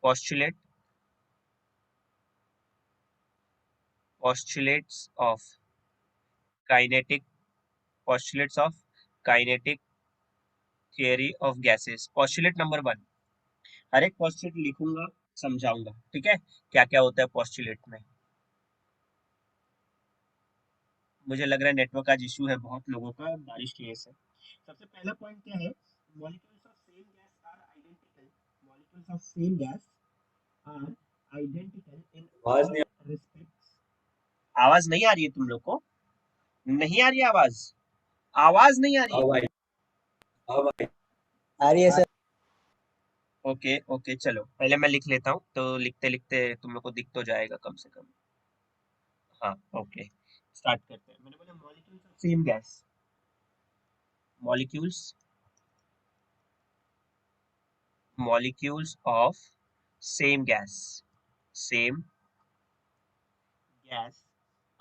postulate postulates of kinetic postulates of kinetic theory of gases। postulate number 1, हर एक postulate लिखूंगा, समझाऊंगा, ठीक है, क्या क्या होता है postulate में। मुझे लग रहा है नेटवर्क आज इशू है बहुत लोगों का बारिश की वजह से। सबसे पहला पॉइंट क्या है, molecules of same gas are identical, molecules of same gas are identical in आवाज ऑल नहीं रिस्पेक्ट्स। आवाज नहीं आ रही है तुम लोग को? नहीं आ रही है आवाज? आवाज नहीं आ रही है? भाई, आओ भाई। आ रही है सर। ओके ओके, चलो पहले मैं लिख लेता हूँ, तो लिखते लिखते तुम लोग को दिख तो जाएगा कम से कम। हाँ ओके, स्टार्ट करते हैं। मैंने बोला molecules of same gas, molecules molecules of same gas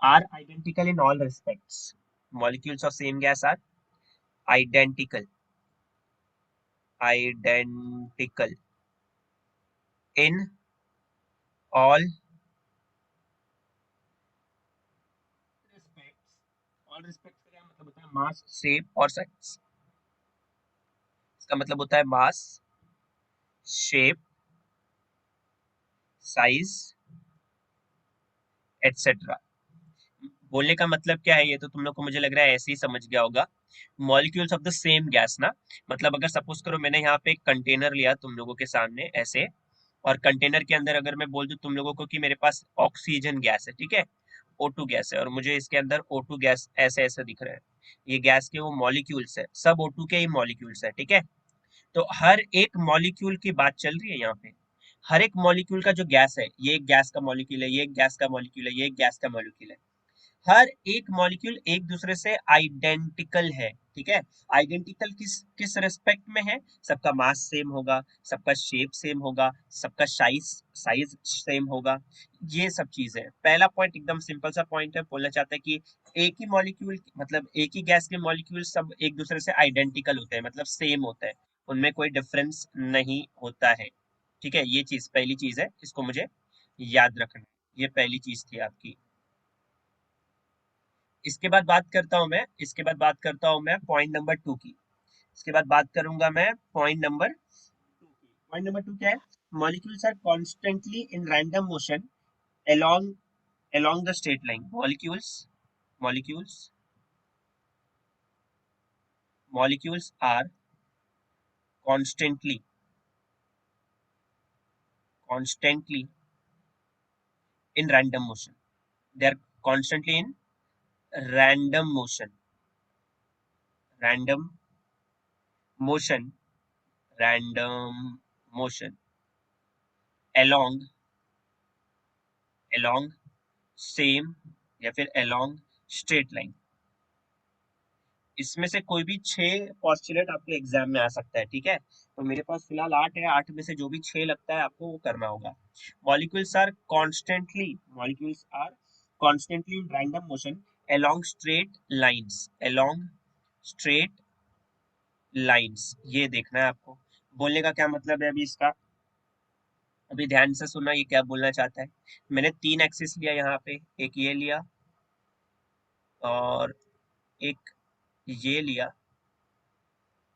are identical in all respects। molecules of same gas are identical identical in all respects। all respects का क्या मतलब होता है? मास, शेप और साइज। इसका मतलब होता है मास, शेप, साइज एटसेट्रा। बोलने का मतलब क्या है, ये तो तुम लोग को मुझे लग रहा है ऐसे ही समझ गया होगा। Molecules of the same gas ना, मतलब अगर सपोज करो मैंने यहाँ पे एक कंटेनर लिया तुम लोगों के सामने ऐसे, और कंटेनर के अंदर अगर मैं बोल दूं तुम लोगों को कि मेरे पास ऑक्सीजन गैस है, ठीक है, O2 गैस है, और मुझे इसके अंदर O2 गैस ऐसे ऐसे दिख रहा है, ये गैस के वो मॉलिक्यूल्स है, सब O2 के ही मॉलिक्यूल्स है, ठीक है। तो हर एक मॉलिक्यूल की बात चल रही है यहाँ पे। हर एक मॉलिक्यूल का जो गैस है, ये एक गैस का मॉलिक्यूल है, ये एक गैस का मॉलिक्यूल है, ये एक गैस का मॉलिक्यूल है। हर एक मॉलिक्यूल एक दूसरे से आइडेंटिकल है, ठीक है। आइडेंटिकल किस किस रेस्पेक्ट में है? सबका मास सेम होगा, सबका शेप सेम होगा, सबका साइज साइज सेम होगा, ये सब चीज है। पहला पॉइंट एकदम सिंपल सा पॉइंट है, बोलना चाहता है कि एक ही मॉलिक्यूल, मतलब एक ही गैस के मॉलिक्यूल सब एक दूसरे से आइडेंटिकल होते हैं, मतलब सेम होता है, उनमें कोई डिफरेंस नहीं होता है, ठीक है। ये चीज पहली चीज है, इसको मुझे याद रखना है, ये पहली चीज थी आपकी। इसके बाद बात करता हूं मैं, इसके बाद बात करता हूं मैं पॉइंट नंबर 2 की। इसके बाद बात करूंगा मैं पॉइंट नंबर 2 की। पॉइंट नंबर 2 क्या है? Molecules are constantly in random motion along along the straight line। molecules molecules are constantly in random motion। they are constantly in random motion random motion random motion along along same या फिर along straight line. इसमें से कोई भी 6 postulate आपके exam में आ सकता है, ठीक है। तो मेरे पास फिलहाल 8 है, 8 में से जो भी 6 लगता है आपको वो करना होगा। Molecules are constantly in random motion along straight lines. ये देखना है आपको। बोलने का क्या मतलब है अभी इसका, अभी ध्यान से सुनना, ये क्या बोलना चाहता है। मैंने 3 एक्सिस लिया यहाँ पे, एक ये लिया और एक ये लिया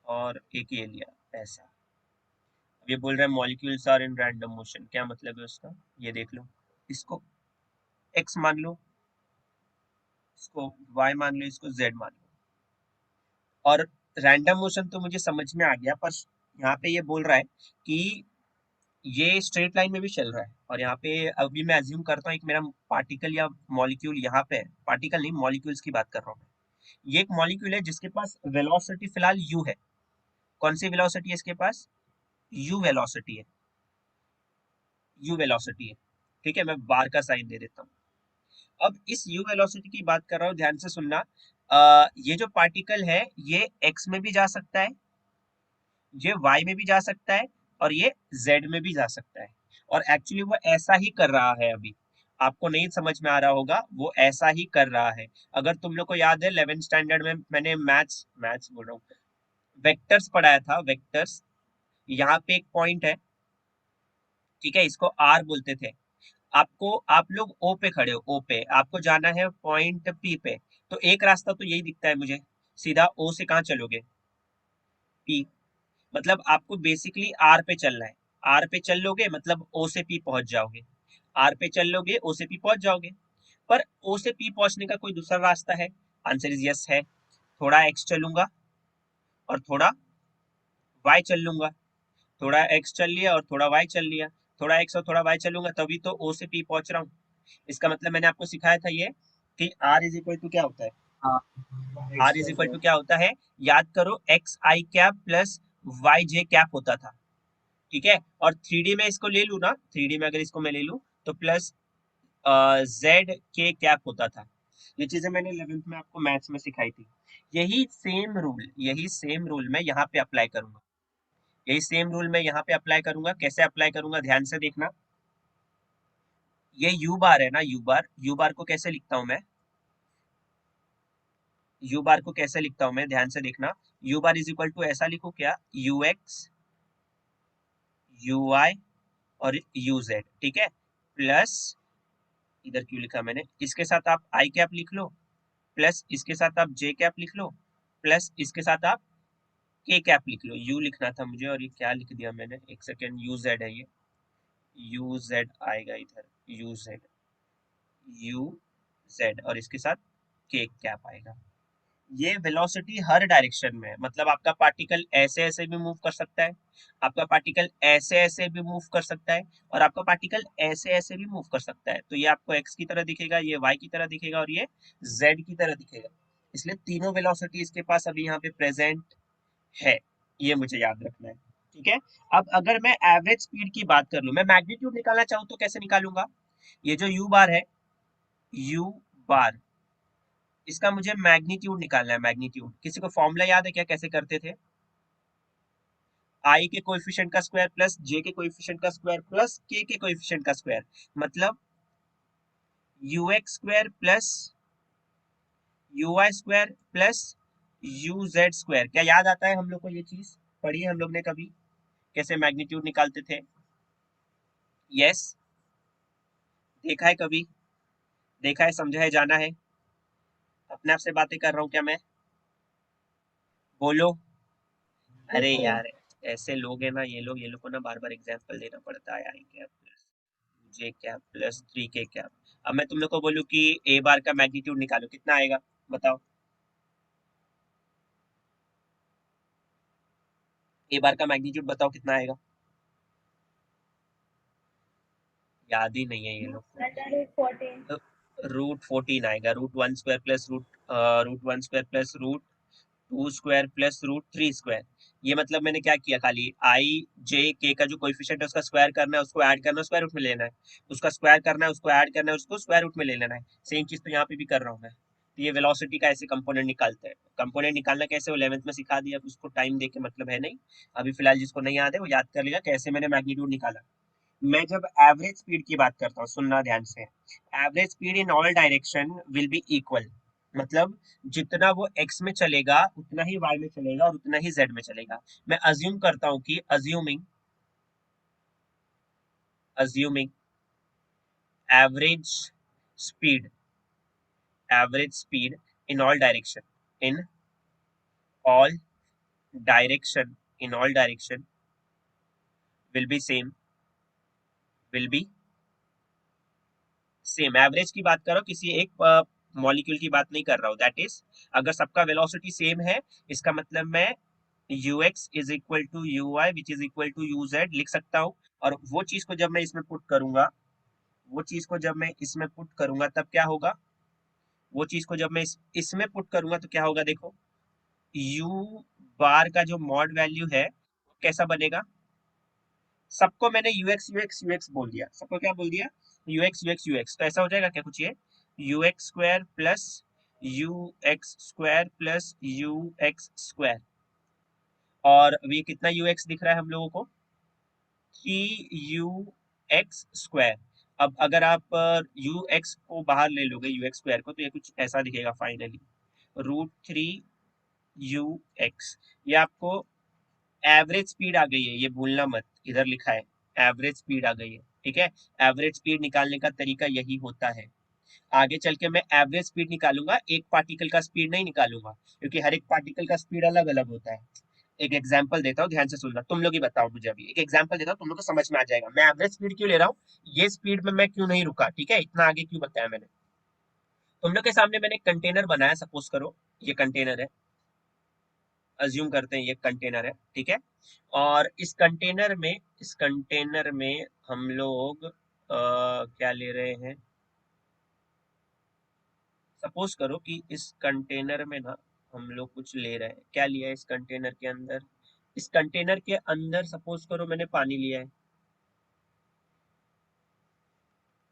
और एक ये लिया, ऐसा। अब ये बोल रहा है molecules are in random motion, क्या मतलब है उसका, ये देख लो। इसको x मान लो, इसको y मान लो, इसको z मान लो। और रैंडम मोशन तो मुझे समझ में आ गया, पर यहाँ पे ये बोल रहा है कि ये स्ट्रेट लाइन में भी चल रहा है, और यहाँ पे अभी मैं अज्यूम करता हूँ एक मेरा पार्टिकल या मॉलिक्यूल यहाँ पे है, पार्टिकल नहीं मॉलिक्यूल्स की बात कर रहा हूँ मैं। ये एक मॉलिक्यूल है जिसके पास वेलोसिटी फिलहाल u है। कौन सी वेलोसिटी है इसके पास? u वेलोसिटी है, u वेलोसिटी है, ठीक है। मैं बार का साइन दे देता हूँ। अब इस u वेलोसिटी की बात कर रहा हूँ, ध्यान से सुनना। ये जो पार्टिकल है ये x में भी जा सकता है, ये y में भी जा सकता है, और ये z में भी जा सकता है। और एक्चुअली वो ऐसा ही कर रहा है अभी, आपको नहीं समझ में आ रहा होगा, वो ऐसा ही कर रहा है। अगर तुम लोग को याद है 11th स्टैंडर्ड में मैंने मैथ्स बोल रहा हूँ, वेक्टर्स पढ़ाया था, वेक्टर्स। यहाँ पे एक पॉइंट है, ठीक है, इसको आर बोलते थे। आपको, आप लोग ओ पे खड़े हो, ओ पे आपको जाना है पॉइंट पी पे, तो एक रास्ता तो यही दिखता है मुझे, सीधा ओ से कहाँ चलोगे, पी। मतलब आपको बेसिकली आर पे चलना है, आर पे चल लोगे मतलब ओ से पी पहुंच जाओगे, आर पे चल लोगे ओ से पी पहुंच जाओगे। पर ओ से पी पहुंचने का कोई दूसरा रास्ता है? आंसर इज यस है। थोड़ा एक्स चलूंगा और थोड़ा वाई चल लूंगा, थोड़ा एक्स चल लिया और थोड़ा वाई चल लिया, थोड़ा एक्स और थोड़ा वाई चलूंगा, तभी तो ओ से पी पहुंच रहा हूँ। इसका मतलब मैंने आपको सिखाया था ये कि आर इज इक्वल टू क्या होता है, हाँ आर इज इक्वल टू क्या होता है, याद करो, एक्स आई कैप प्लस वाई जे कैप होता था। ठीक है, और थ्री डी में इसको ले लू ना, थ्री डी में अगर इसको मैं ले लूँ तो प्लस जेड के कैप होता था। ये चीजें मैंने 11th में आपको मैथ्स में सिखाई थी। यही सेम रूल मैं यहाँ पे अप्लाई करूंगा, यही सेम रूल मैं यहाँ पे अप्लाई करूंगा। कैसे अप्लाई करूंगा, ध्यान से देखना। ये यू बार है ना, यू बार, यू बार को कैसे लिखता हूं मैं, यू बार को कैसे लिखता हूं मैं, ध्यान से देखना। U bar is equal to ऐसा लिखो क्या, यू एक्स यू आई और यू जेड, ठीक है, प्लस, इधर क्यों लिखा मैंने, इसके साथ आप आई कैप लिख लो, प्लस इसके साथ आप जे कैप लिख लो, प्लस इसके साथ आप के कैप लिख लो। यू लिखना था मुझे और ये क्या लिख दिया मैंने, एक सेकेंड, यू जेड है ये, यू जेड आएगा इधर, यू जेड, यू जेड और इसके साथ के कैप आएगा। ये वेलोसिटी हर डायरेक्शन में है, मतलब आपका पार्टिकल ऐसे ऐसे भी मूव कर सकता है, आपका पार्टिकल ऐसे ऐसे भी मूव कर सकता है, और आपका पार्टिकल ऐसे ऐसे भी मूव कर सकता है। तो ये आपको एक्स की तरह दिखेगा, ये वाई की तरह दिखेगा और ये जेड की तरह दिखेगा। इसलिए तीनों वेलोसिटी इसके पास अभी यहाँ पे प्रेजेंट है, ये मुझे याद रखना है। ठीक है, अब अगर मैं एवरेज स्पीड की बात कर लूं, मैं मैग्नीट्यूड निकालना चाहूँ तो कैसे निकालूंगा, ये जो यू बार है, यू बार, इसका मुझे मैग्नीट्यूड निकालना है। मैग्नीट्यूड किसी को फॉर्मूला याद है क्या, कैसे करते थे, आई के कोएफिशिएंट का स्क्वायर प्लस जे के कोएफिशिएंट का स्क्वायर प्लस के कोएफिशिएंट का स्क्वायर, मतलब u x square plus u y square plus u z square. क्या याद आता है हम लोग को, ये चीज पढ़ी है हम लोग ने कभी, कैसे मैग्नीट्यूड निकालते थे? यस, देखा है कभी, देखा है, समझा है, जाना है। अपने आप से बातें कर रहा हूँ क्या मैं, बोलो। अरे यार, ऐसे लोग हैं ना ये लोग को ना बार बार एग्जाम्पल देना पड़ता है, आई क्या प्लस जे क्या प्लस थ्री के क्या। अब मैं तुम लोग को बोलूँ कि ए बार का मैग्नीट्यूड निकालो, कितना आएगा बताओ, ए बार का मैग्नीट्यूड बताओ कितना आएगा, याद ही नहीं है ये लोग को। रूट 14 आएगा, root one square plus root one square plus root two square plus root three square. ये मतलब मैंने क्या किया, खाली आई जे के का जो कोएफिशिएंट है उसका स्क्वायर करना है, उसको ऐड करना है, स्क्वायर रूट में लेना है, उसका स्क्वायर करना है, उसको ऐड करना है, उसको स्क्वायर रूट में ले लेना है। सेम चीज तो यहाँ पे भी कर रहा हूँ मैं। तो ये वेलोसिटी का ऐसे कंपोनेंट निकालते हैं, कंपोनेंट निकालना कैसे वो 11th में सिखा दिया, अब उसको टाइम दे के मतलब है नहीं। अभी फिलहाल जिसको नहीं याद है वो याद कर लेगा कैसे मैंने मैग्नीट्यूड निकाला। मैं जब एवरेज स्पीड की बात करता हूँ, सुनना ध्यान से, average speed in all direction will be equal, मतलब जितना वो x में चलेगा उतना ही y में चलेगा और उतना ही z में चलेगा। मैं अज्यूम करता हूँ कि assuming assuming average speed average speed in all direction, in all in all direction will be same, will be same. Average की बात करो, किसी एक मॉलिक्यूल की बात नहीं कर रहा हूँ, दैट इज अगर सबका वेलोसिटी सेम है, इसका मतलब मैं u x is equal to u y which is equal to u z लिख सकता हूँ। और वो चीज को जब मैं इसमें पुट करूंगा, वो चीज को जब मैं इसमें पुट करूंगा तब क्या होगा, वो चीज को जब मैं इसमें पुट करूंगा तो क्या होगा, देखो, यू बार का जो मॉड वैल्यू है वो कैसा बनेगा, सबको मैंने यूएक्स बोल दिया, सबको क्या बोल दिया, यूएक्स, तो ऐसा हो जाएगा क्या कुछ, ये you x square plus you x square plus you x square, और अभी कितना यूएक्स दिख रहा है हम लोगों को, कि यू एक्स स्क्वायर। अब अगर आप यू एक्स को बाहर ले लोगे, यू एक्स स्क्वायर को, तो ये कुछ ऐसा दिखेगा finally, root three u x. ये आपको एवरेज स्पीड आ गई है, ये भूलना मत, इधर लिखा है एवरेज स्पीड आ गई है, ठीक है। एवरेज स्पीड निकालने का तरीका यही होता है। आगे चल के मैं एवरेज स्पीड निकालूंगा, एक पार्टिकल का स्पीड नहीं निकालूंगा, क्योंकि हर एक पार्टिकल का स्पीड अलग अलग होता है। एक एग्जांपल देता हूँ, ध्यान से सुनना, तुम लोग ही बताओ मुझे। अभी एक एग्जांपल देता हूँ, तुम लोग को समझ में आ जाएगा मैं एवरेज स्पीड क्यों ले रहा हूँ, ये स्पीड में मैं क्यों नहीं रुका, ठीक है, इतना आगे क्यों बताया मैंने। तुम लोग के सामने मैंने कंटेनर बनाया, सपोज करो ये कंटेनर है, अज्यूम करते हैं ये कंटेनर है, ठीक है। और इस कंटेनर में हम लोग क्या ले रहे हैं, सपोज करो कि इस कंटेनर में ना हम लोग कुछ ले रहे हैं। क्या लिया है इस कंटेनर के अंदर, इस कंटेनर के अंदर सपोज करो मैंने पानी लिया है।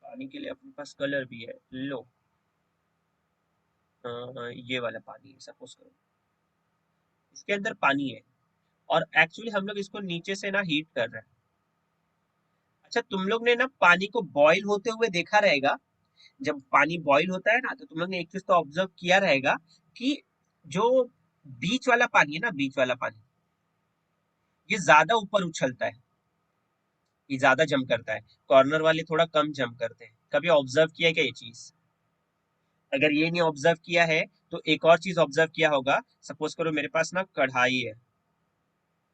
पानी के लिए अपने पास कलर भी है, लो ये वाला पानी है, सपोज करो इसके अंदर पानी है, और एक्चुअली हम लोग इसको नीचे से ना हीट कर रहे हैं। अच्छा, तुम लोग ने ना पानी को बॉईल होते हुए देखा रहेगा। जब पानी बॉईल होता है ना, तो तुम लोग ने एक चीज तो ऑब्जर्व किया रहेगा कि जो बीच वाला पानी है ना, बीच वाला पानी ये ज्यादा ऊपर उछलता है, ये ज्यादा जंप करता है, कॉर्नर वाले थोड़ा कम जंप करते हैं। कभी ऑब्जर्व किया है क्या ये चीज? अगर ये नहीं ऑब्जर्व किया है तो एक और चीज ऑब्जर्व किया होगा। सपोज करो मेरे पास ना कढ़ाई है,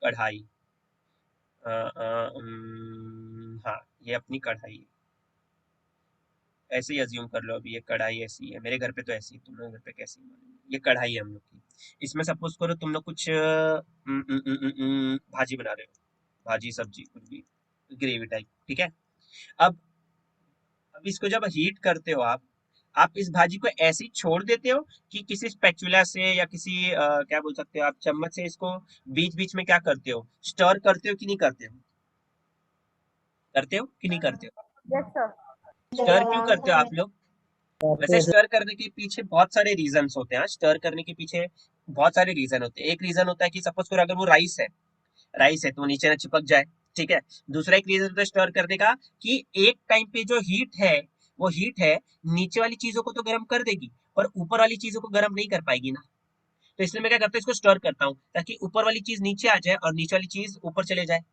कढ़ाई, हाँ ये अपनी कढ़ाई है, ऐसे ही अज्यूम कर लो। अभी ये कढ़ाई ऐसी है, मेरे घर पे तो ऐसी है, तुम लोग घर पे कैसी है मालूम नहीं। ये कढ़ाई है हम लोग की, इसमें सपोज करो तुम लोग कुछ भाजी बना रहे हो, भाजी सब्जी कुछ भी, ग्रेवी टाइप, ठीक है। अब अब इसको जब हीट करते हो आप इस भाजी को ऐसे ही छोड़ देते हो, कि किसी स्पैचुला से या किसी क्या बोल सकते हो आप, चम्मच से इसको बीच बीच में क्या करते हो, स्टर करते हो कि नहीं करते हो, करते हो कि नहीं करते हो? Yes sir. स्टर क्यों करते हो आप लोग? वैसे स्टर करने के पीछे बहुत सारे रीजंस होते हैं। स्टर करने के पीछे बहुत सारे रीजन होते हैं। एक रीजन होता है कि सपोज करो अगर वो राइस है तो वो नीचे ना चिपक जाए, ठीक है। दूसरा एक रीजन होता है स्टर करने का, कि एक टाइम पे जो हीट है, वो हीट है नीचे वाली चीजों को तो गर्म कर देगी, पर ऊपर वाली चीजों को गर्म नहीं कर पाएगी ना। तो इसलिए मैं क्या करता हूँ, इसको स्टर करता हूँ ताकि ऊपर वाली चीज नीचे आ जाए और नीचे वाली चीज ऊपर चले जाए।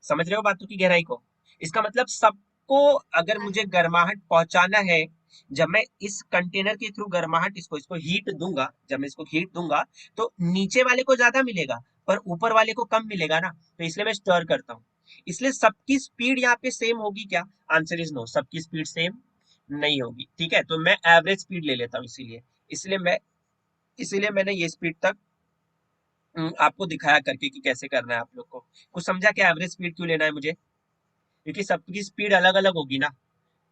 समझ रहे हो बातों की गहराई को? इसका मतलब सबको अगर मुझे गर्माहट पहुंचाना है, जब मैं इस कंटेनर के थ्रू गर्माहट इसको इसको हीट दूंगा, जब मैं इसको हीट दूंगा तो नीचे वाले को ज्यादा मिलेगा पर ऊपर वाले को कम मिलेगा ना। तो इसलिए मैं स्टर करता हूँ। इसलिए सबकी स्पीड यहाँ पे सेम होगी क्या? आंसर इज नो, सबकी स्पीड सेम नहीं होगी, ठीक है। तो मैं एवरेज स्पीड ले लेता हूँ, इसीलिए इसलिए मैं इसीलिए मैंने ये स्पीड तक आपको दिखाया करके कि कैसे करना है आप लोग को। कुछ समझा क्या एवरेज स्पीड क्यों लेना है मुझे? क्योंकि सबकी स्पीड अलग अलग होगी ना,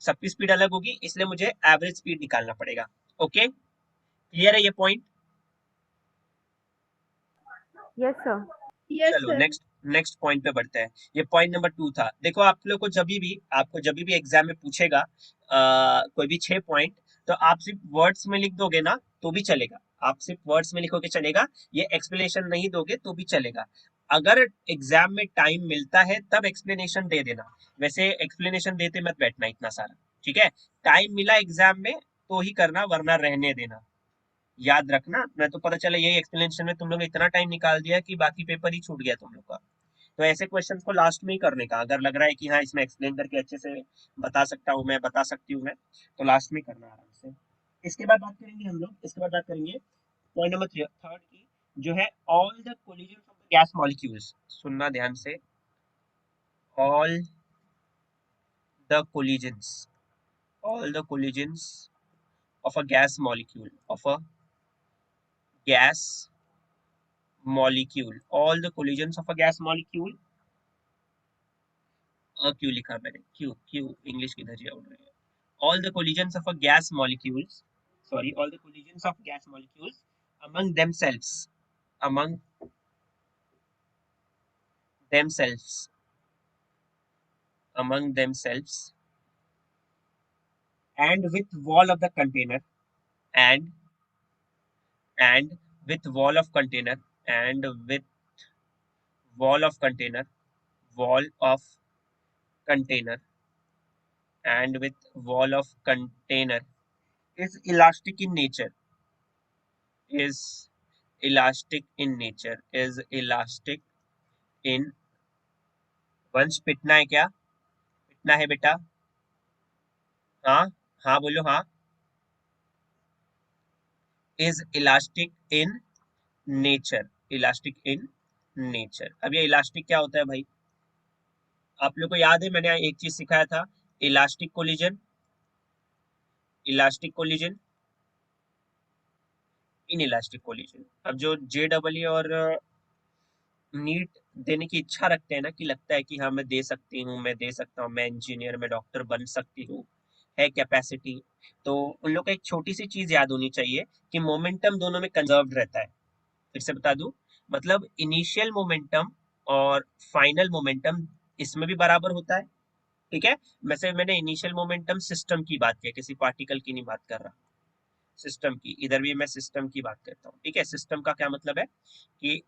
सबकी स्पीड अलग होगी, इसलिए मुझे एवरेज स्पीड निकालना पड़ेगा। ओके, क्लियर है ये पॉइंट? Yes sir. चलो नेक्स्ट नेक्स्ट पॉइंट पे बढ़ते हैं। ये पॉइंट नंबर 2 था। देखो आप लोग को जब भी एग्जाम में पूछेगा कोई भी 6 पॉइंट, तो आप सिर्फ वर्ड्स में लिख दोगे ना तो भी चलेगा। आप सिर्फ वर्ड्स में लिखोगे चलेगा, ये एक्सप्लेनेशन नहीं दोगे तो भी चलेगा। अगर एग्जाम में टाइम मिलता है तब एक्सप्लेनेशन दे देना, वैसे एक्सप्लेनेशन देते मत बैठना इतना सारा, ठीक है। टाइम मिला एग्जाम में तो ही करना, वरना रहने देना। याद रखना, मैं तो पता चला यही एक्सप्लेनेशन में तुम लोग ने इतना टाइम निकाल दिया कि बाकी पेपर ही छूट गया तुम लोग का। तो ऐसे क्वेश्चंस को लास्ट में ही करने का, अगर लग रहा है कि हाँ इसमें एक्सप्लेन करके अच्छे से बता सकता हूँ मैं, बता सकती हूँ मैं, तो लास्ट में करना आराम से। इसके बाद बात करेंगे हम लोग, इसके बाद बात करेंगे पॉइंट नंबर थर्ड की, जो है all the collision of the gas molecules. सुनना ध्यान से, all the collisions, all the collisions of a gas molecule, of a gas molecule, all the collisions of a gas molecule, क्यों लिखा मैंने, क्यों क्यों इंग्लिश की धज्जियां उड़ रही है। all the collisions of a gas molecules, sorry, all the collisions of gas molecules among themselves, among themselves, among themselves, and with wall of the container, and and with wall of container, and with wall of container, wall of container, and with wall of container is elastic in nature, is elastic in nature, is elastic in वंश पिटना है क्या? पिटना है बेटा? हाँ, हाँ बोलो हाँ। Is elastic in nature, elastic in nature. अब ये इलास्टिक क्या होता है भाई? आप लोग को याद है मैंने एक चीज सिखाया था, elastic collision, elastic collision, in elastic collision. अब जो जे डबल और नीट देने की इच्छा रखते हैं ना, कि लगता है कि हाँ मैं दे सकती हूँ, मैं दे सकता हूँ, मैं इंजीनियर, मैं डॉक्टर बन सकती हूँ, है कैपेसिटी, तो उन लोग को एक छोटी सी चीज याद होनी चाहिए कि मोमेंटम दोनों में कंजर्व्ड रहता है। फिर से बता दूं, मतलब इनिशियल मोमेंटम और फाइनल मोमेंटम इसमें भी बराबर होता है, ठीक है। वैसे मैंने इनिशियल मोमेंटम सिस्टम की बात की, किसी पार्टिकल की नहीं बात कर रहा, सिस्टम की, इधर भी मैं सिस्टम की बात करता हूँ, ठीक है। सिस्टम का क्या मतलब है कि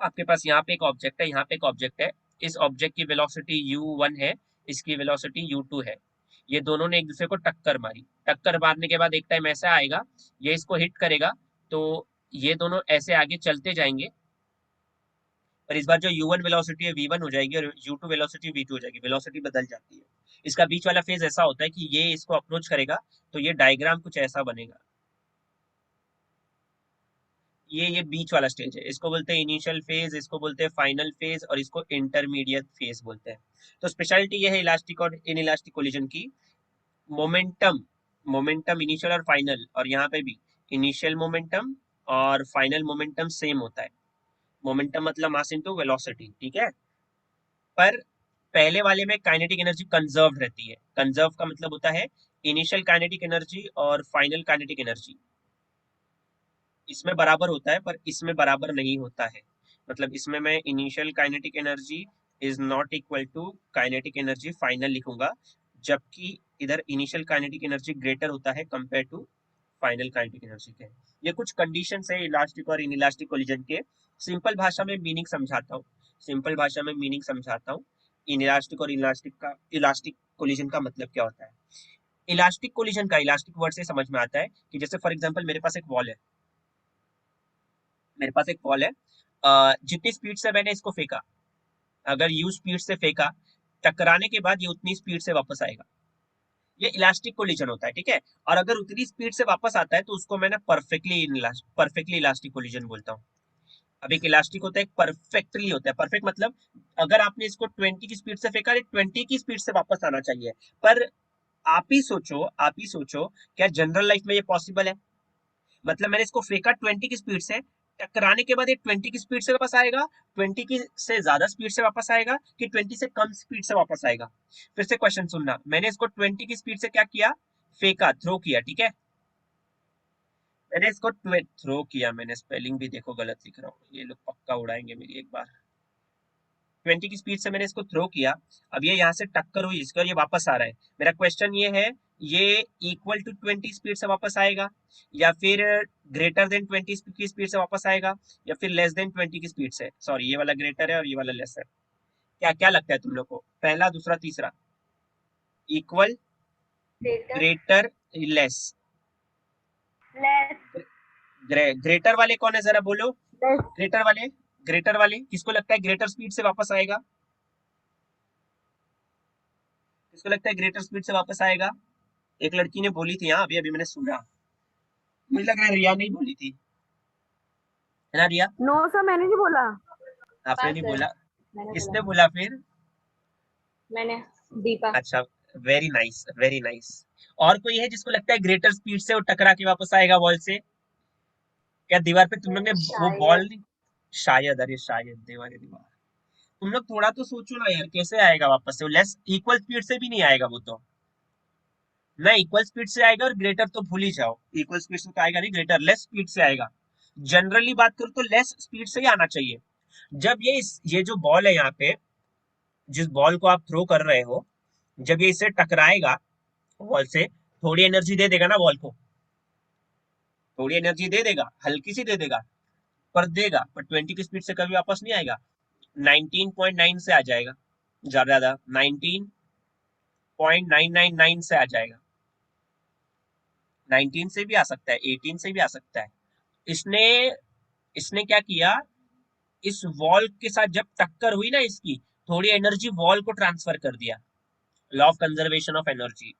आपके पास यहाँ पे एक ऑब्जेक्ट है, यहाँ पे एक ऑब्जेक्ट है, इस ऑब्जेक्ट की वेलोसिटी u1 है, इसकी वेलोसिटी u2 है, ये दोनों ने एक दूसरे को टक्कर मारी, टक्कर मारने के बाद एक टाइम ऐसा आएगा, ये इसको हिट करेगा, तो ये दोनों ऐसे आगे चलते जाएंगे, पर इस बार जो u1 वेलोसिटी है v1 हो जाएगी और u2 वेलोसिटी v2 हो जाएगी, वेलोसिटी बदल जाती है। इसका बीच वाला फेज ऐसा होता है कि ये इसको अप्रोच करेगा, तो ये डायग्राम कुछ ऐसा बनेगा, ये बीच वाला स्टेज है, इसको बोलते हैं इनिशियल फेज, इसको बोलते हैं फाइनल फेज, और इसको इंटरमीडिएट फेज बोलते हैं। तो स्पेशलिटी ये है इलास्टिक और इन इलास्टिक कोलिजन की, मोमेंटम, मोमेंटम इनिशियल और फाइनल, और यहाँ पे भी इनिशियल मोमेंटम और फाइनल मोमेंटम सेम होता है। मोमेंटम मतलब मास इनटू वेलोसिटी, ठीक है। पर पहले वाले में काइनेटिक एनर्जी कंजर्व रहती है, कंजर्व का मतलब होता है इनिशियल काइनेटिक एनर्जी और फाइनल काइनेटिक एनर्जी इसमें बराबर होता है, पर इसमें बराबर नहीं होता है। मतलब इसमें मैं initial kinetic energy is not equal to kinetic energy final लिखूंगा, जबकि इधर इनिशियल काइनेटिक एनर्जी ग्रेटर होता है compare to final kinetic energy के। ये कुछ कंडीशन है इलास्टिक और इनइलास्टिक कोलिजन के। सिंपल भाषा में मीनिंग समझाता हूँ, सिंपल भाषा में मीनिंग समझाता हूँ, इनइलास्टिक और इलास्टिक का, इलास्टिक कोलिजन का मतलब क्या होता है। इलास्टिक कोलिजन का, इलास्टिक वर्ड से समझ में आता है कि जैसे फॉर एग्जांपल मेरे पास एक वॉल है, मेरे पास एक बॉल है, जितनी स्पीड से मैंने इसको फेंका, अगर यू स्पीड से फेंका, टकराने के बाद ये उतनी स्पीड से वापस आएगा, ये इलास्टिक कोलिजन होता है, ठीक है। और अगर उतनी स्पीड से वापस आता है तो उसको मैंने परफेक्टली इलास्टिक कोलिजन बोलता हूँ। अब एक इलास्टिक होता है, एक परफेक्टली होता है। परफेक्ट मतलब अगर आपने इसको 20 की स्पीड से फेंका, 20 की स्पीड से वापस आना चाहिए। पर आप ही सोचो, आप ही सोचो, क्या जनरल लाइफ में ये पॉसिबल है? मतलब मैंने इसको फेंका 20 की स्पीड से, टकराने के बाद ये 20 की स्पीड से वापस आएगा, 20 की से ज्यादा स्पीड से वापस आएगा, कि 20 से कम स्पीड से वापस आएगा? फिर से क्वेश्चन सुनना, मैंने इसको 20 की स्पीड से क्या किया, फेंका, थ्रो किया, ठीक है। मैंने इसको थ्रो किया, मैंने स्पेलिंग भी देखो गलत लिख रहा हूँ, ये लोग पक्का उड़ाएंगे मेरी एक बार। 20 की स्पीड से मैंने इसको थ्रो किया, अब ये यहाँ से टक्कर हुई इसकी और ये वापस आ रहा है। मेरा क्वेश्चन ये है, ये इक्वल टू 20 स्पीड से वापस आएगा, या फिर ग्रेटर देन 20 की स्पीड से वापस आएगा, या फिर लेस देन 20 की स्पीड से? सॉरी, ये वाला ग्रेटर है और ये वाला लेस है। क्या क्या लगता है तुम लोग को, पहला, दूसरा, तीसरा? Equal, Greater, greater, less? less, greater वाले कौन है जरा बोलो, less. ग्रेटर वाले, ग्रेटर वाले किसको लगता है ग्रेटर स्पीड से वापस आएगा? किसको लगता है ग्रेटर स्पीड से वापस आएगा? एक लड़की ने बोली थी, हाँ अभी अभी मैंने सुना, मुझे लग रहा है रिया नहीं बोली थी, है ना रिया? नो सर, मैंने नहीं बोला। आपने हाँ नहीं सर, बोला? मैंने बोला। किसने बोला फिर? मैंने, दीपा। अच्छा, वेरी नाइस, वेरी नाइस। और कोई है जिसको लगता है ग्रेटर स्पीड से वो टकरा के वापस आएगा वॉल से? क्या दीवार पे तुम लोग ने वो बॉल शायद। नहीं, शायद, अरे शायद दीवार है दीवार। तुम लोग थोड़ा तो सोचो ना यार, कैसे आएगा वापस से? वो लेस इक्वल स्पीड से भी नहीं आएगा वो तो, ना इक्वल स्पीड से आएगा, और ग्रेटर तो भूल ही जाओ, इक्वल स्पीड से तो आएगा नहीं, ग्रेटर लेस स्पीड से आएगा। जनरली बात करो तो लेस स्पीड से ही आना चाहिए। जब ये जो बॉल है यहाँ पे, जिस बॉल को आप थ्रो कर रहे हो, जब ये इससे टकराएगा वॉल से, थोड़ी एनर्जी दे देगा ना वॉल को, थोड़ी एनर्जी दे देगा, हल्की सी दे देगा, पर देगा, पर 20 की स्पीड से कभी वापस नहीं आएगा। 19.9 से आ जाएगा, ज्यादा ज्यादा 19.999 से आ जाएगा, 19 से भी आ सकता है, 18 से भी आ सकता है। इसने इसने क्या किया, इस वॉल के साथ जब टक्कर हुई ना इसकी, थोड़ी एनर्जी वॉल को ट्रांसफर कर दिया, law of conservation of energy.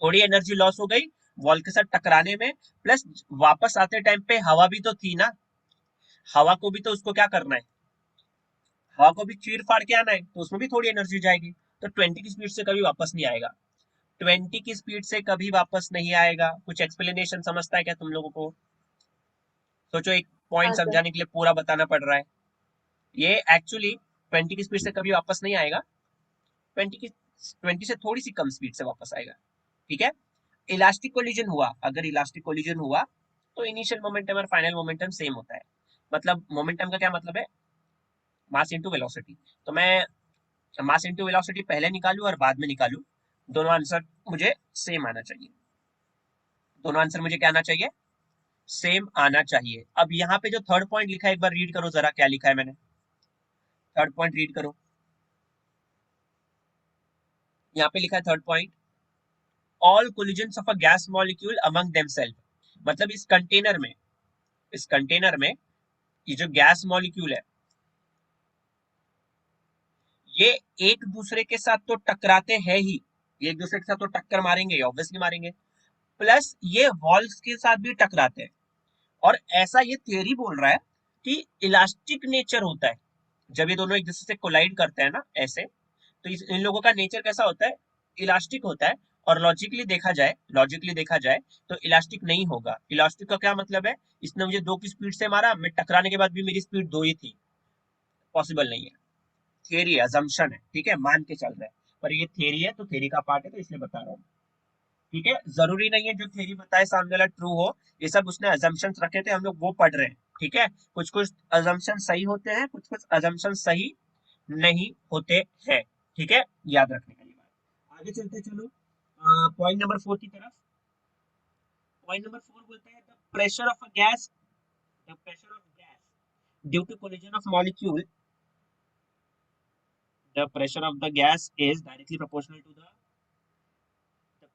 थोड़ी एनर्जी लॉस हो गई वॉल के साथ टकराने में, प्लस वापस आते टाइम पे हवा भी तो थी ना, हवा को भी तो उसको क्या करना है, हवा को भी चीर फाड़ के आना है, तो उसमें भी थोड़ी एनर्जी जाएगी। तो 20 की स्पीड से कभी वापस नहीं आएगा, 20 की स्पीड से कभी वापस नहीं आएगा। कुछ एक्सप्लेनेशन समझता है क्या तुम लोगों को? सोचो, एक पॉइंट हाँ सर। समझाने के लिए पूरा बताना पड़ रहा है। ये एक्चुअली 20 की स्पीड से कभी वापस नहीं आएगा, 20 से थोड़ी सी कम स्पीड से वापस आएगा। ठीक है। इलास्टिक कोलिजन हुआ, अगर इलास्टिक कोलिजन हुआ तो इनिशियल मोमेंटम और फाइनल मोमेंटम सेम होता है। मतलब मोमेंटम का क्या मतलब है, मास इनटू वेलोसिटी। तो मैं मास इनटू वेलोसिटी पहले निकालू और बाद में निकालू, दोनों आंसर मुझे सेम आना चाहिए। दोनों आंसर मुझे क्या आना चाहिए, सेम आना चाहिए। अब यहाँ पे जो थर्ड पॉइंट लिखा है एक बार रीड करो जरा, क्या लिखा है मैंने, थर्ड पॉइंट रीड करो। यहाँ पे लिखा है third point, all collisions of a gas molecule among themself. मतलब इस कंटेनर में ये जो गैस मॉलिक्यूल है, ये एक दूसरे के साथ तो टकराते हैं ही, ये एक दूसरे के साथ तो टक्कर मारेंगे, ऑब्वियसली मारेंगे, प्लस ये वॉल्स के साथ भी टकराते हैं। और ऐसा ये थियरी बोल रहा है कि इलास्टिक नेचर होता है जब ये दोनों एक दूसरे से कोलाइड करते हैं ना ऐसे, तो इन लोगों का नेचर कैसा होता है, इलास्टिक होता है। और लॉजिकली देखा जाए तो इलास्टिक नहीं होगा। इलास्टिक का क्या मतलब है, इसने मुझे 2 की स्पीड से मारा, मैं टकराने के बाद भी मेरी स्पीड 2 ही थी, पॉसिबल नहीं है। थियरी है, अजम्पशन है, ठीक है, मान के चल रहा है, पर ये थियरी है तो थियरी का पार्ट है, तो इसलिए बता रहा हूँ। ठीक है, जरूरी नहीं है जो थियरी बताए सामने वाला ट्रू हो, ये सब उसने अजम्पशंस रखे थे, हम लोग वो पढ़ रहे हैं। ठीक है, कुछ कुछ अजम्पशन सही होते हैं, कुछ कुछ अजम्पशन सही नहीं होते हैं। ठीक है, याद रखने वाली बात। आगे चलते चलो पॉइंट नंबर 4 की तरफ। पॉइंट नंबर 4 बोलता है the pressure of a gas, the pressure of gas due to collision of molecule, the pressure of the gas is directly proportional to the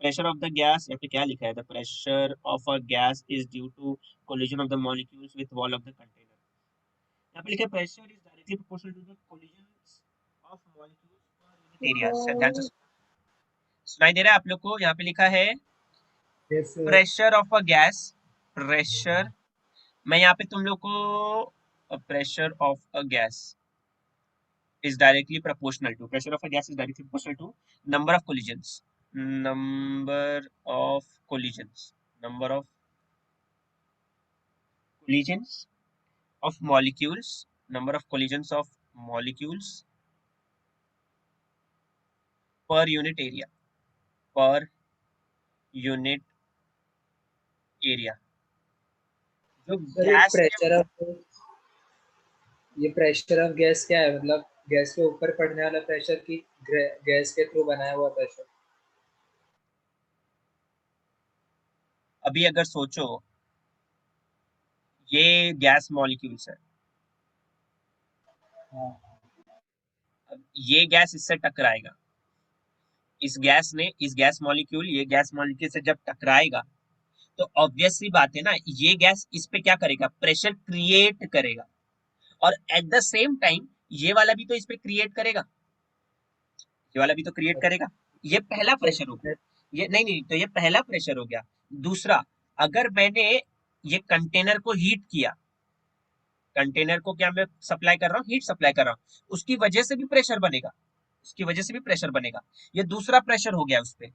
pressure of the gas। यहाँ पे क्या लिखा है, the pressure of a gas is due to collision of the molecules with wall of the container। यहाँ पे लिखा है pressure is directly proportional to the collisions of molecules per unit area। ध्यान से सुनाई दे रहा है आप लोग को, यहाँ पे लिखा है Yes, sir. Pressure of a gas, pressure, मैं यहाँ पे तुम लोग को pressure of a gas is directly proportional to, pressure of a gas is directly proportional to number of collisions, number of collisions, number of collisions of molecules, number of collisions of molecules per unit area, per unit area। जो sir gas के, ये pressure of gas क्या है, मतलब gas के ऊपर पड़ने वाला प्रेशर की गैस के थ्रू बनाया हुआ प्रेशर। अभी अगर सोचो ये गैस मॉलिक्यूल्स है, हाँ। अब ये गैस इससे टकराएगा, इस गैस मॉलिक्यूल, ये गैस मॉलिक्यूल से जब टकराएगा तो ऑब्वियस सी बात है ना, ये गैस इस पे क्या करेगा, प्रेशर क्रिएट करेगा। और एट द सेम टाइम ये वाला भी तो इस पे क्रिएट करेगा, ये वाला भी तो क्रिएट करेगा। ये पहला प्रेशर हो गया, ये नहीं नहीं, तो ये पहला प्रेशर हो गया। दूसरा, अगर मैंने ये कंटेनर को हीट किया, कंटेनर को क्या मैं सप्लाई कर रहा हूँ, हीट सप्लाई कर रहा हूँ, उसकी वजह से भी प्रेशर बनेगा, उसकी वजह से भी प्रेशर बनेगा। ये दूसरा प्रेशर हो गया उस पे।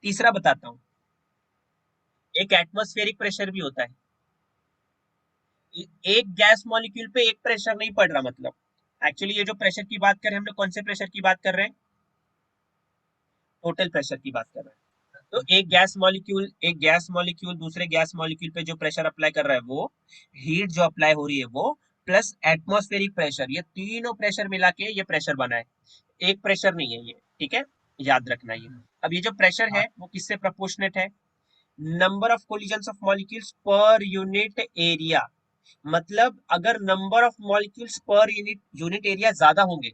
तीसरा बताता हूँ, एक एटमॉस्फेरिक प्रेशर भी होता है। एक गैस मॉलिक्यूल पे एक प्रेशर नहीं पड़ रहा, मतलब एक्चुअली ये जो प्रेशर की बात कर रहे हैं हम लोग, कौन से प्रेशर की बात कर रहे हैं, टोटल प्रेशर की बात कर रहे हैं। तो एक गैस मॉलिक्यूल दूसरे गैस मॉलिक्यूल पे जो प्रेशर अप्लाई कर रहा है वो, हीट जो अप्लाई हो रही है वो, प्लस एटमॉस्फेरिक प्रेशर, ये तीनों प्रेशर मिला के ये प्रेशर बना है, एक प्रेशर नहीं है ये। ठीक है, याद रखना ये। अब ये जो प्रेशर है वो किससे प्रोपोर्शनेट है, number of collisions of molecules per unit area. मतलब अगर number of molecules per unit area ज्यादा होंगे,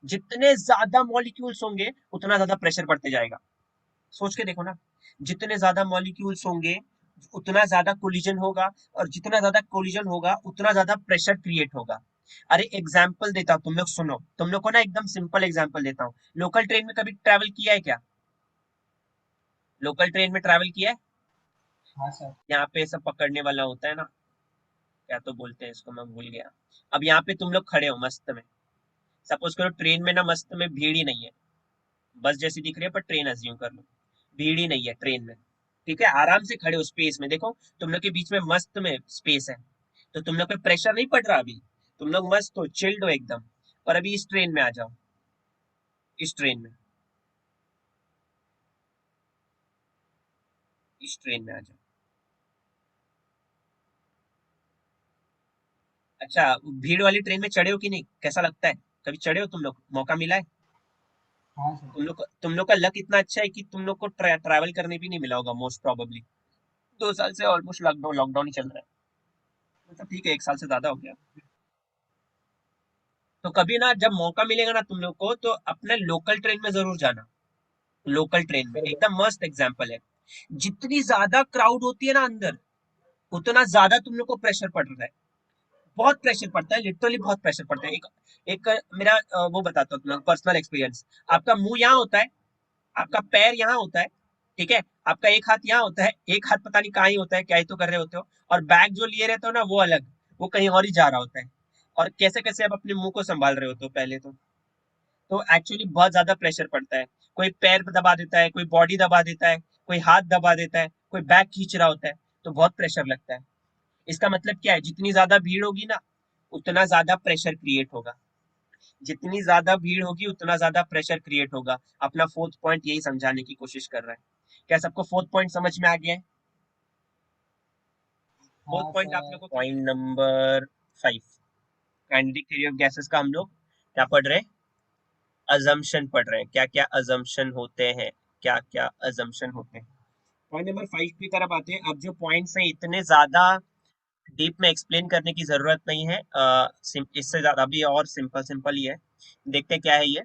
जितने ज्यादा मॉलिक्यूल्स होंगे उतना ज्यादा प्रेशर बढ़ते जाएगा। सोच के देखो ना, जितने ज्यादा मॉलिक्यूल्स होंगे उतना ज्यादा कोलिजन होगा, और जितना ज्यादा कोलिजन होगा उतना ज्यादा प्रेशर क्रिएट होगा। अरे एग्जाम्पल देता हूँ, तुम लोग सुनो, तुम लोग को ना एकदम सिंपल एग्जाम्पल देता हूँ। लोकल ट्रेन में कभी ट्रैवल किया है क्या? लोकल ट्रेन में ट्रैवल किया है? हाँ सर। यहाँ पे सब पकड़ने वाला होता है ना, क्या तो बोलते हैं इसको, मैं भूल गया। अब यहाँ पे तुम लोग खड़े हो मस्त में, सपोज करो ट्रेन में ना मस्त में भीड़ ही नहीं है, बस जैसी दिख रही है पर ट्रेन अज्यूम कर लो, भीड़ ही नहीं है ट्रेन में, ठीक है, आराम से खड़े हो स्पेस में, देखो तुम लोग के बीच में मस्त में स्पेस है, तो तुम लोग पे प्रेशर नहीं पड़ रहा अभी, तुम लोग मस्त हो, चिल्ड हो एकदम। और अभी इस ट्रेन में आ जाओ, इस ट्रेन में, इस ट्रेन में आ जाओ। अच्छा, भीड़ वाली ट्रेन में चढ़े हो कि नहीं, कैसा लगता है? कभी चढ़े हो तुम लोग, मौका मिला है? हाँ सर। तुम लोग का लक इतना अच्छा है कि तुम लोग को ट्रैवल करने भी नहीं मिला होगा मोस्ट प्रोबेबली। 2 साल से ऑलमोस्ट लॉकडाउन लॉकडाउन ही चल रहा है, मतलब ठीक है 1 साल से ज्यादा हो गया। तो कभी ना जब मौका मिलेगा ना तुम लोग को, तो अपने लोकल ट्रेन में जरूर जाना। लोकल ट्रेन में सर एकदम मस्त एग्जाम्पल है। जितनी ज्यादा क्राउड होती है ना अंदर, उतना ज्यादा तुम लोग को प्रेशर पड़ रहा है, बहुत प्रेशर पड़ता है, लिटरली बहुत प्रेशर पड़ता है। एक एक मेरा वो बताता हूँ तुम्हें पर्सनल एक्सपीरियंस। आपका मुंह यहाँ होता है, आपका पैर यहाँ होता है, ठीक है, आपका एक हाथ यहाँ होता है, एक हाथ पता नहीं कहाँ ही होता है, क्या ही तो कर रहे होते हो, और बैग जो लिए रहते हो ना वो अलग, वो कहीं और ही जा रहा होता है, और कैसे कैसे आप अपने मुंह को संभाल रहे होते हो पहले तो एक्चुअली बहुत ज्यादा प्रेशर पड़ता है। कोई पैर दबा देता है, कोई बॉडी दबा देता है, कोई हाथ दबा देता है, कोई बैग खींच रहा होता है, तो बहुत प्रेशर लगता है। इसका मतलब क्या है, जितनी ज्यादा भीड़ होगी ना, उतना ज्यादा प्रेशर क्रिएट होगा, जितनी ज्यादा भीड़ होगी उतना ज्यादा प्रेशर क्रिएट होगा। अपना फोर्थ पॉइंट यही समझाने की कोशिश कर रहा है। क्या सबको फोर्थ पॉइंट समझ में आ गया है? फोर्थ हाँ पॉइंट आप सर। लोग को, point number 5, kinetic theory of gases का हम लोग क्या पढ़ रहे हैं? अजम्पशन पढ़ रहे हैं। क्या क्या अजम्पशन होते हैं, क्या क्या अजम्पशन होते हैं। पॉइंट नंबर 5 की तरफ आते हैं। अब जो पॉइंट्स हैं इतने ज्यादा डीप में एक्सप्लेन करने की जरूरत नहीं है, इससे ज्यादा अभी और सिंपल सिंपल ही है। देखते हैं क्या है ये।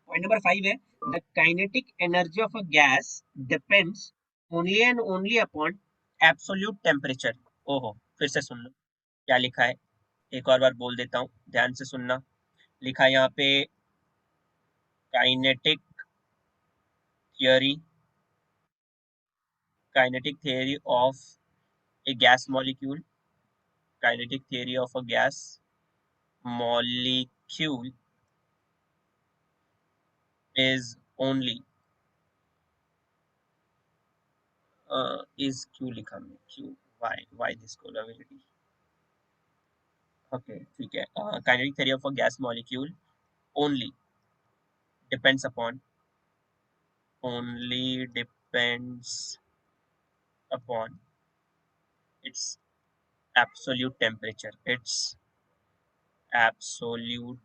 पॉइंट नंबर 5 है, the kinetic energy of a gas depends only and only upon absolute temperature. ओहो, फिर से सुन लो क्या लिखा है, एक और बार बोल देता हूँ, ध्यान से सुनना। लिखा है यहाँ पे, kinetic theory, kinetic theory of A gas molecule, kinetic theory of a gas molecule is only is क्यों लिखा मैं, क्यों, why this probability, ओके ठीक है। Kinetic theory of a gas molecule only depends upon, only depends upon its absolute temperature, its absolute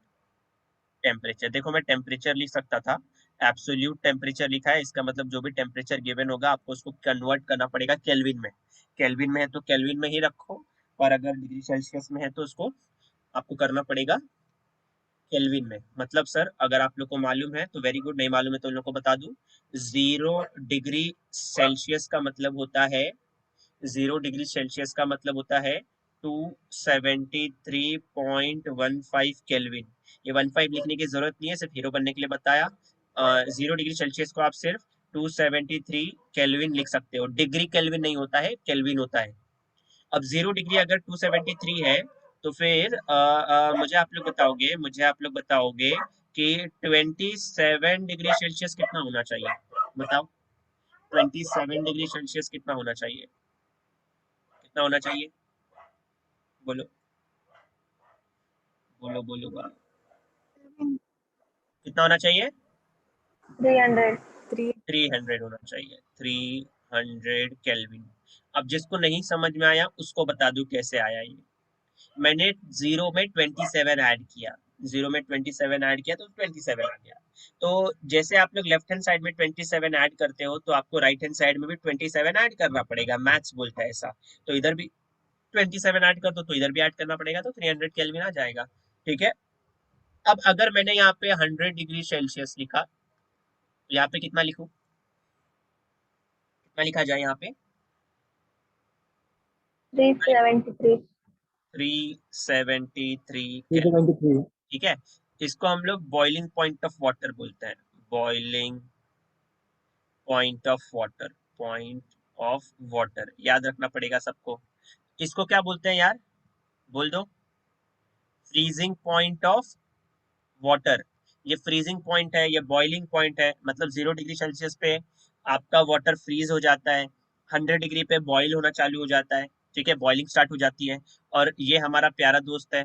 temperature. देखो मैं temperature लिख सकता था, एब्सोल्यूट टेम्परेचर लिखा है, इसका मतलब जो भी टेम्परेचर गिवन होगा आपको उसको कन्वर्ट करना पड़ेगा केल्विन में। केल्विन में है तो केल्विन में ही रखो, और अगर डिग्री सेल्सियस में है तो उसको आपको करना पड़ेगा केल्विन में। मतलब सर अगर आप लोग को मालूम है तो वेरी गुड, नहीं मालूम है तो उन लोग को बता दूं, 0 डिग्री सेल्सियस का मतलब होता है, 0 डिग्री सेल्सियस का मतलब होता है 273.15 केल्विन। ये 15 लिखने की जरूरत नहीं है, सिर्फ हीरो बनने के लिए बताया। 0 डिग्री सेल्सियस को आप सिर्फ 273 केल्विन लिख सकते हो, डिग्री केल्विन नहीं होता है, केल्विन होता है। अब 0 डिग्री अगर 273 है, तो फिर मुझे आप लोग बताओगे कि 27 डिग्री सेल्सियस कितना होना चाहिए, बताओ। 27 डिग्री सेल्सियस कितना होना चाहिए, कितना होना चाहिए, बोलो बोलो बोलो बोलो, कितना होना चाहिए? 300। 300 होना चाहिए, 300 केल्विन। अब जिसको नहीं समझ में आया उसको बता दूं कैसे आया ये। मैंने जीरो में 27 ऐड किया, जीरो में 27 ऐड किया तो 27 आ गया। तो जैसे आप लोग लेफ्ट हैंड साइड में 27 ऐड करते हो, तो आपको राइट हैंड साइड में भी 27 ऐड करना पड़ेगा, मैथ्स बोलता है ऐसा। तो इधर भी 27 ऐड कर दो, तो इधर भी ऐड करना पड़ेगा, तो 300 केल्विन आ जाएगा, ठीक है। अब अगर मैंने यहाँ पे 100 डिग्री सेल्सियस लिखा, तो यहाँ पे कितना लिखूं, कितना लिखा जाए यहाँ पे? 373। 373 373 ठीक है। इसको हम लोग बॉइलिंग पॉइंट ऑफ वाटर बोलते हैं, boiling point of water, point of water याद रखना पड़ेगा सबको। इसको क्या बोलते हैं यार, बोल दो। फ्रीजिंग पॉइंट ऑफ वाटर, ये फ्रीजिंग पॉइंट है, ये बॉइलिंग पॉइंट है, मतलब 0 डिग्री सेल्सियस पे आपका वाटर फ्रीज हो जाता है, 100 डिग्री पे बॉइल होना चालू हो जाता है, ठीक है, बॉइलिंग स्टार्ट हो जाती है। और ये हमारा प्यारा दोस्त है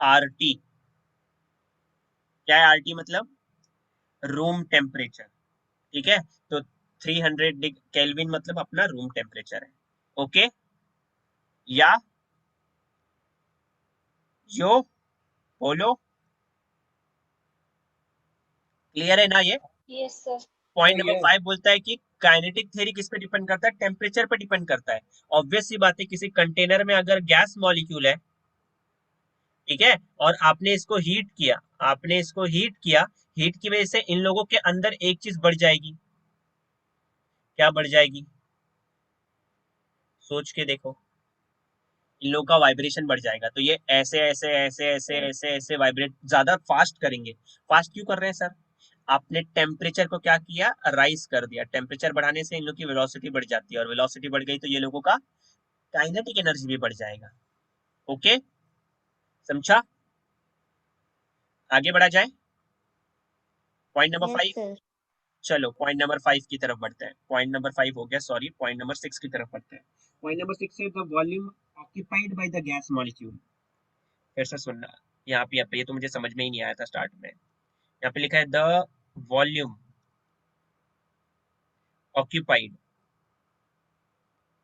आरटी। क्या है आरटी मतलब? रूम टेम्परेचर, ठीक है। तो 300 केल्विन मतलब अपना रूम टेम्परेचर है। ओके, या यो बोलो, क्लियर है ना ये? Yes, sir. पॉइंट हो नंबर गया। 5 बोलता है कि काइनेटिक थ्योरी किस पे डिपेंड करता है? टेम्परेचर पे डिपेंड करता है। ऑब्वियस सी बात है, किसी कंटेनर में अगर गैस मॉलिक्यूल है, ठीक है, और आपने इसको हीट किया, आपने इसको हीट किया, हीट की वजह से इन लोगों के अंदर एक चीज बढ़ जाएगी। क्या बढ़ जाएगी? सोच के देखो। इन लोगों का वाइब्रेशन बढ़ जाएगा, तो ये ऐसे ऐसे ऐसे ऐसे ऐसे ऐसे वाइब्रेट ज्यादा फास्ट करेंगे। फास्ट क्यों कर रहे हैं सर? आपने टेम्परेचर को क्या किया? राइज कर दिया। टेम्परेचर बढ़ाने से इन लोग की वेलोसिटी बढ़ जाती है, और वेलोसिटी बढ़ गई तो ये लोगों का काइनेटिक एनर्जी भी बढ़ जाएगा। ओके, समझा? आगे बढ़ा जाए, पॉइंट नंबर Yes, 5। sir. चलो पॉइंट नंबर 5 की तरफ बढ़ते हैं। पॉइंट नंबर 5 हो गया, सॉरी, पॉइंट नंबर 6 की तरफ बढ़ते हैं। पॉइंट नंबर 6 है the volume occupied by the gas molecule. फिर से सुनना, यहाँ पे ये तो मुझे समझ में ही नहीं आया था स्टार्ट में। यहाँ पे लिखा है the volume occupied,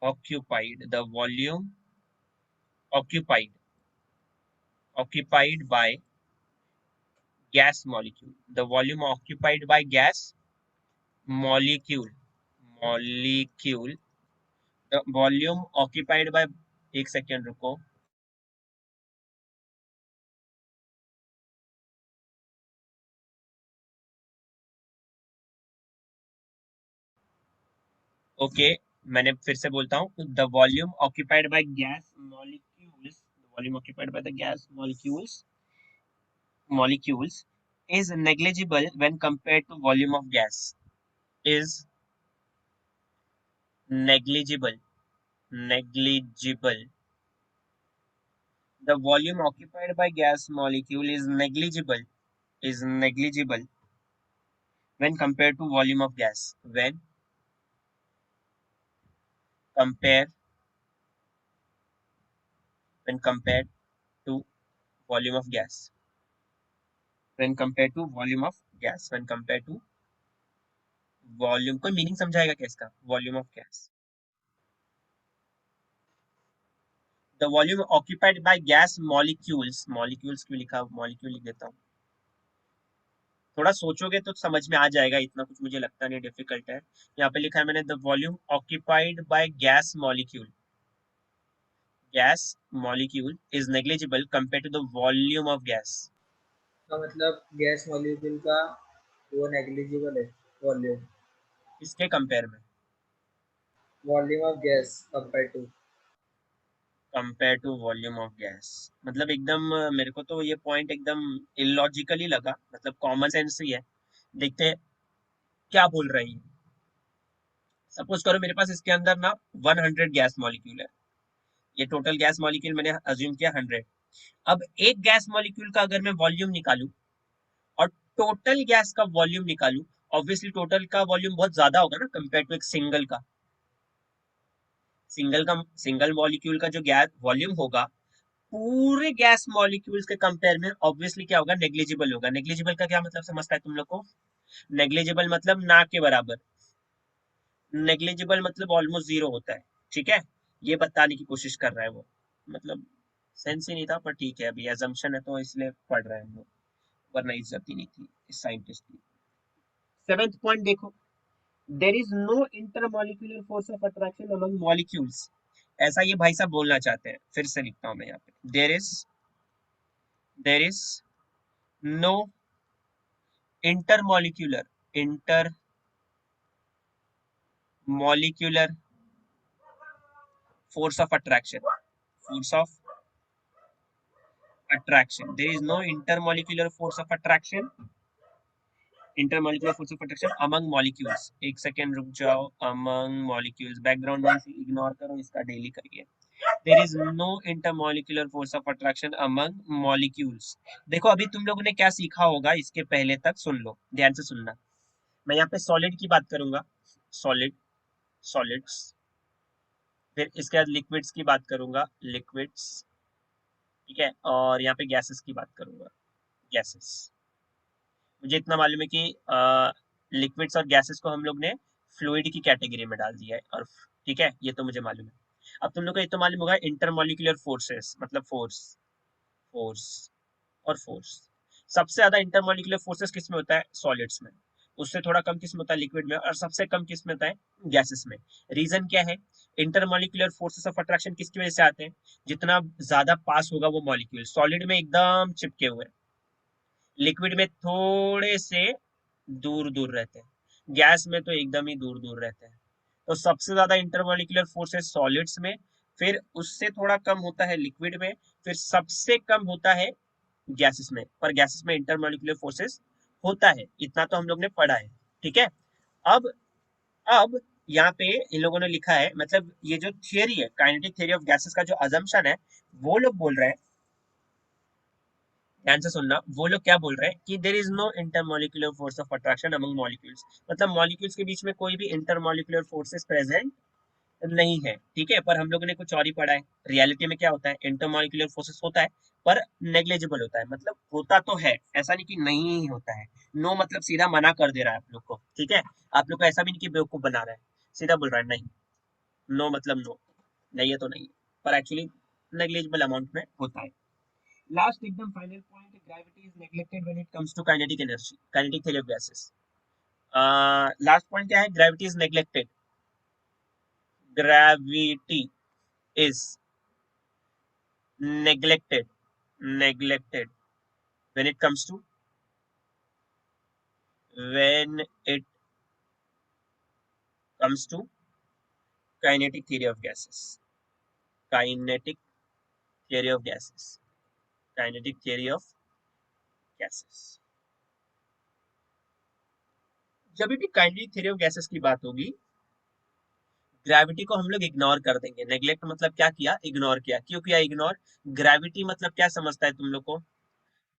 occupied, the volume occupied, occupied by gas molecule, the volume occupied by gas molecule, molecule, the volume occupied by, एक सेकेंड रुको, ओके, मैंने फिर से बोलता हूँ, the volume occupied by gas molecules, the volume occupied by the gas molecules is negligible when compared to volume of gas, is negligible, negligible. The volume occupied by gas molecule is negligible when compared to volume of gas. Compare when compared to volume of gas. When compared to volume of gas. When compared to volume, कोई meaning समझाएगा क्या इसका? Volume of gas, the volume occupied by gas molecules, molecules क्यों लिखा? Molecule लिख देता हूँ, थोड़ा सोचोगे तो समझ में आ जाएगा, इतना कुछ मुझे लगता नहीं डिफिकल्ट है। यहाँ पे लिखा है मैंने the volume occupied by gas molecule, gas molecule is negligible compared to the volume of gas. का मतलब गैस मॉलिक्यूल का वो नेग्लिजिबल है वॉल्यूम, इसके कंपेयर में, volume of gas compare to volume of gas, मतलब एकदम मेरे को तो ये पॉइंट एकदम इलॉजिकली लगा, मतलब कॉमन सेंस ही है। देखते हैं क्या बोल रही है। सपोज करो मेरे पास इसके अंदर ना 100 गैस मॉलिक्यूल है, ये टोटल गैस मॉलिक्यूल मैंने अज्यूम किया 100। अब एक गैस मॉलिक्यूल का अगर मैं वॉल्यूम निकालूं और टोटल गैस का वॉल्यूम निकालूं, ऑब्वियसली टोटल का वॉल्यूम बहुत ज्यादा होगा ना कंपेयर टू एक सिंगल का। सिंगल मॉलिक्यूल का जो गैस वॉल्यूम होगा, पूरे गैस मॉलिक्यूल्स के कंपेयर में ऑब्वियसली क्या होगा? नेग्लिजिबल होगा। नेग्लिजिबल का क्या मतलब समझता है तुम लोग को? नेग्लिजिबल मतलब ना के बराबर, नेग्लिजिबल मतलब ऑलमोस्ट जीरो होता है, ठीक है। ये बताने की कोशिश कर रहा है वो, मतलब सेंस ही नहीं था, पर ठीक है, अभी एजम्पशन है तो इसलिए पढ़ रहे हैं हम लोग, वरना इज्जत ही नहीं थी इस साइंटिस्ट की। सेवेंथ पॉइंट देखो, there is no intermolecular force of attraction among molecules. ऐसा ये भाई साहब बोलना चाहते हैं, फिर से लिखता हूं मैं यहाँ पे, there is no intermolecular, intermolecular force of attraction, force of attraction. There is no intermolecular force of attraction. Intermolecular force of attraction among molecules. एक सेकेंड रुक जाओ. Among molecules. Background noise ignore करो, इसका डेली करिए. There is no intermolecular force of attraction among molecules. देखो अभी तुम लोगों ने क्या सीखा होगा इसके पहले तक, सुन लो, ध्यान से सुनना. मैं यहाँ पे सॉलिड की बात करूंगा, सॉलिड, सॉलिड्स. फिर इसके बाद लिक्विड्स की बात करूंगा, लिक्विड्स. ठीक है, और यहाँ पे गैसेस की बात करूंगा, गैसेस. मुझे इतना मालूम है कि लिक्विड्स और गैसेस को हम लोग ने फ्लूइड की कैटेगरी में डाल दिया है, और ठीक है, ये तो मुझे मालूम है. अब तुम लोग को ये तो मालूम होगा इंटरमॉलिक्यूलर फोर्सेस मतलब फोर्स, फोर्स और फोर्स. सबसे ज्यादा इंटरमॉलिक्यूलर फोर्सेस किस में होता है? सॉलिड्स में. उससे थोड़ा कम किस में होता है? लिक्विड में. और सबसे कम किस में होता है? गैसेस में. रीजन क्या है? इंटरमॉलिक्यूलर फोर्सेस ऑफ अट्रैक्शन किसकी वजह से आते हैं? जितना ज्यादा पास होगा वो मॉलिक्यूल. सॉलिड में एकदम चिपके हुए, लिक्विड में थोड़े से दूर दूर रहते हैं, गैस में तो एकदम ही दूर दूर रहते हैं. तो सबसे ज्यादा इंटरमॉलिक्यूलर फोर्सेस सॉलिड्स में, फिर उससे थोड़ा कम होता है लिक्विड में, फिर सबसे कम होता है गैसेस में. पर गैसेस में इंटरमॉलिक्यूलर फोर्सेस होता है, इतना तो हम लोग ने पढ़ा है. ठीक है. अब यहाँ पे इन लोगों ने लिखा है, मतलब ये जो थियरी है, काइनेटिक थियरी ऑफ गैसेस का जो अजम्पशन है, वो लोग बोल रहे हैं, ध्यान से सुनना, वो लोग क्या बोल रहे हैं कि there is no intermolecular force of attraction among molecules. मतलब मॉलिक्यूल्स के बीच में कोई भी इंटरमॉलिक्यूलर फोर्सेस प्रेजेंट नहीं है. ठीक है, पर हम लोगों ने कुछ और ही पढ़ा है. रियलिटी में क्या होता है? इंटरमॉलिक्यूलर फोर्सेस होता है, पर नेग्लिजिबल होता है. मतलब होता तो है, ऐसा नहीं कि नहीं ही होता है. नो मतलब सीधा मना कर दे रहा है आप लोग को. ठीक है, आप लोग को ऐसा भी नहीं कि बेवकूफ बना रहा है, सीधा बोल रहा है नहीं. नो मतलब नो, नहीं है तो नहीं है, पर एक्चुअली नेग्लिजिबल अमाउंट में होता है. लास्ट एकदम final point, gravity is neglected when it comes to kinetic energy, kinetic theory of gases. Last point क्या है? Gravity is neglected. Gravity is neglected, neglected when it comes to, when it comes to kinetic theory of gases, kinetic theory of gases, kinetic theory of gases. जब भी kinetic theory of gases की बात होगी, gravity को हम लोग ignore कर देंगे. नेग्लेक्ट मतलब क्या किया? इग्नोर किया. क्यों किया इग्नोर? ग्रेविटी मतलब क्या समझता है तुम लोग को?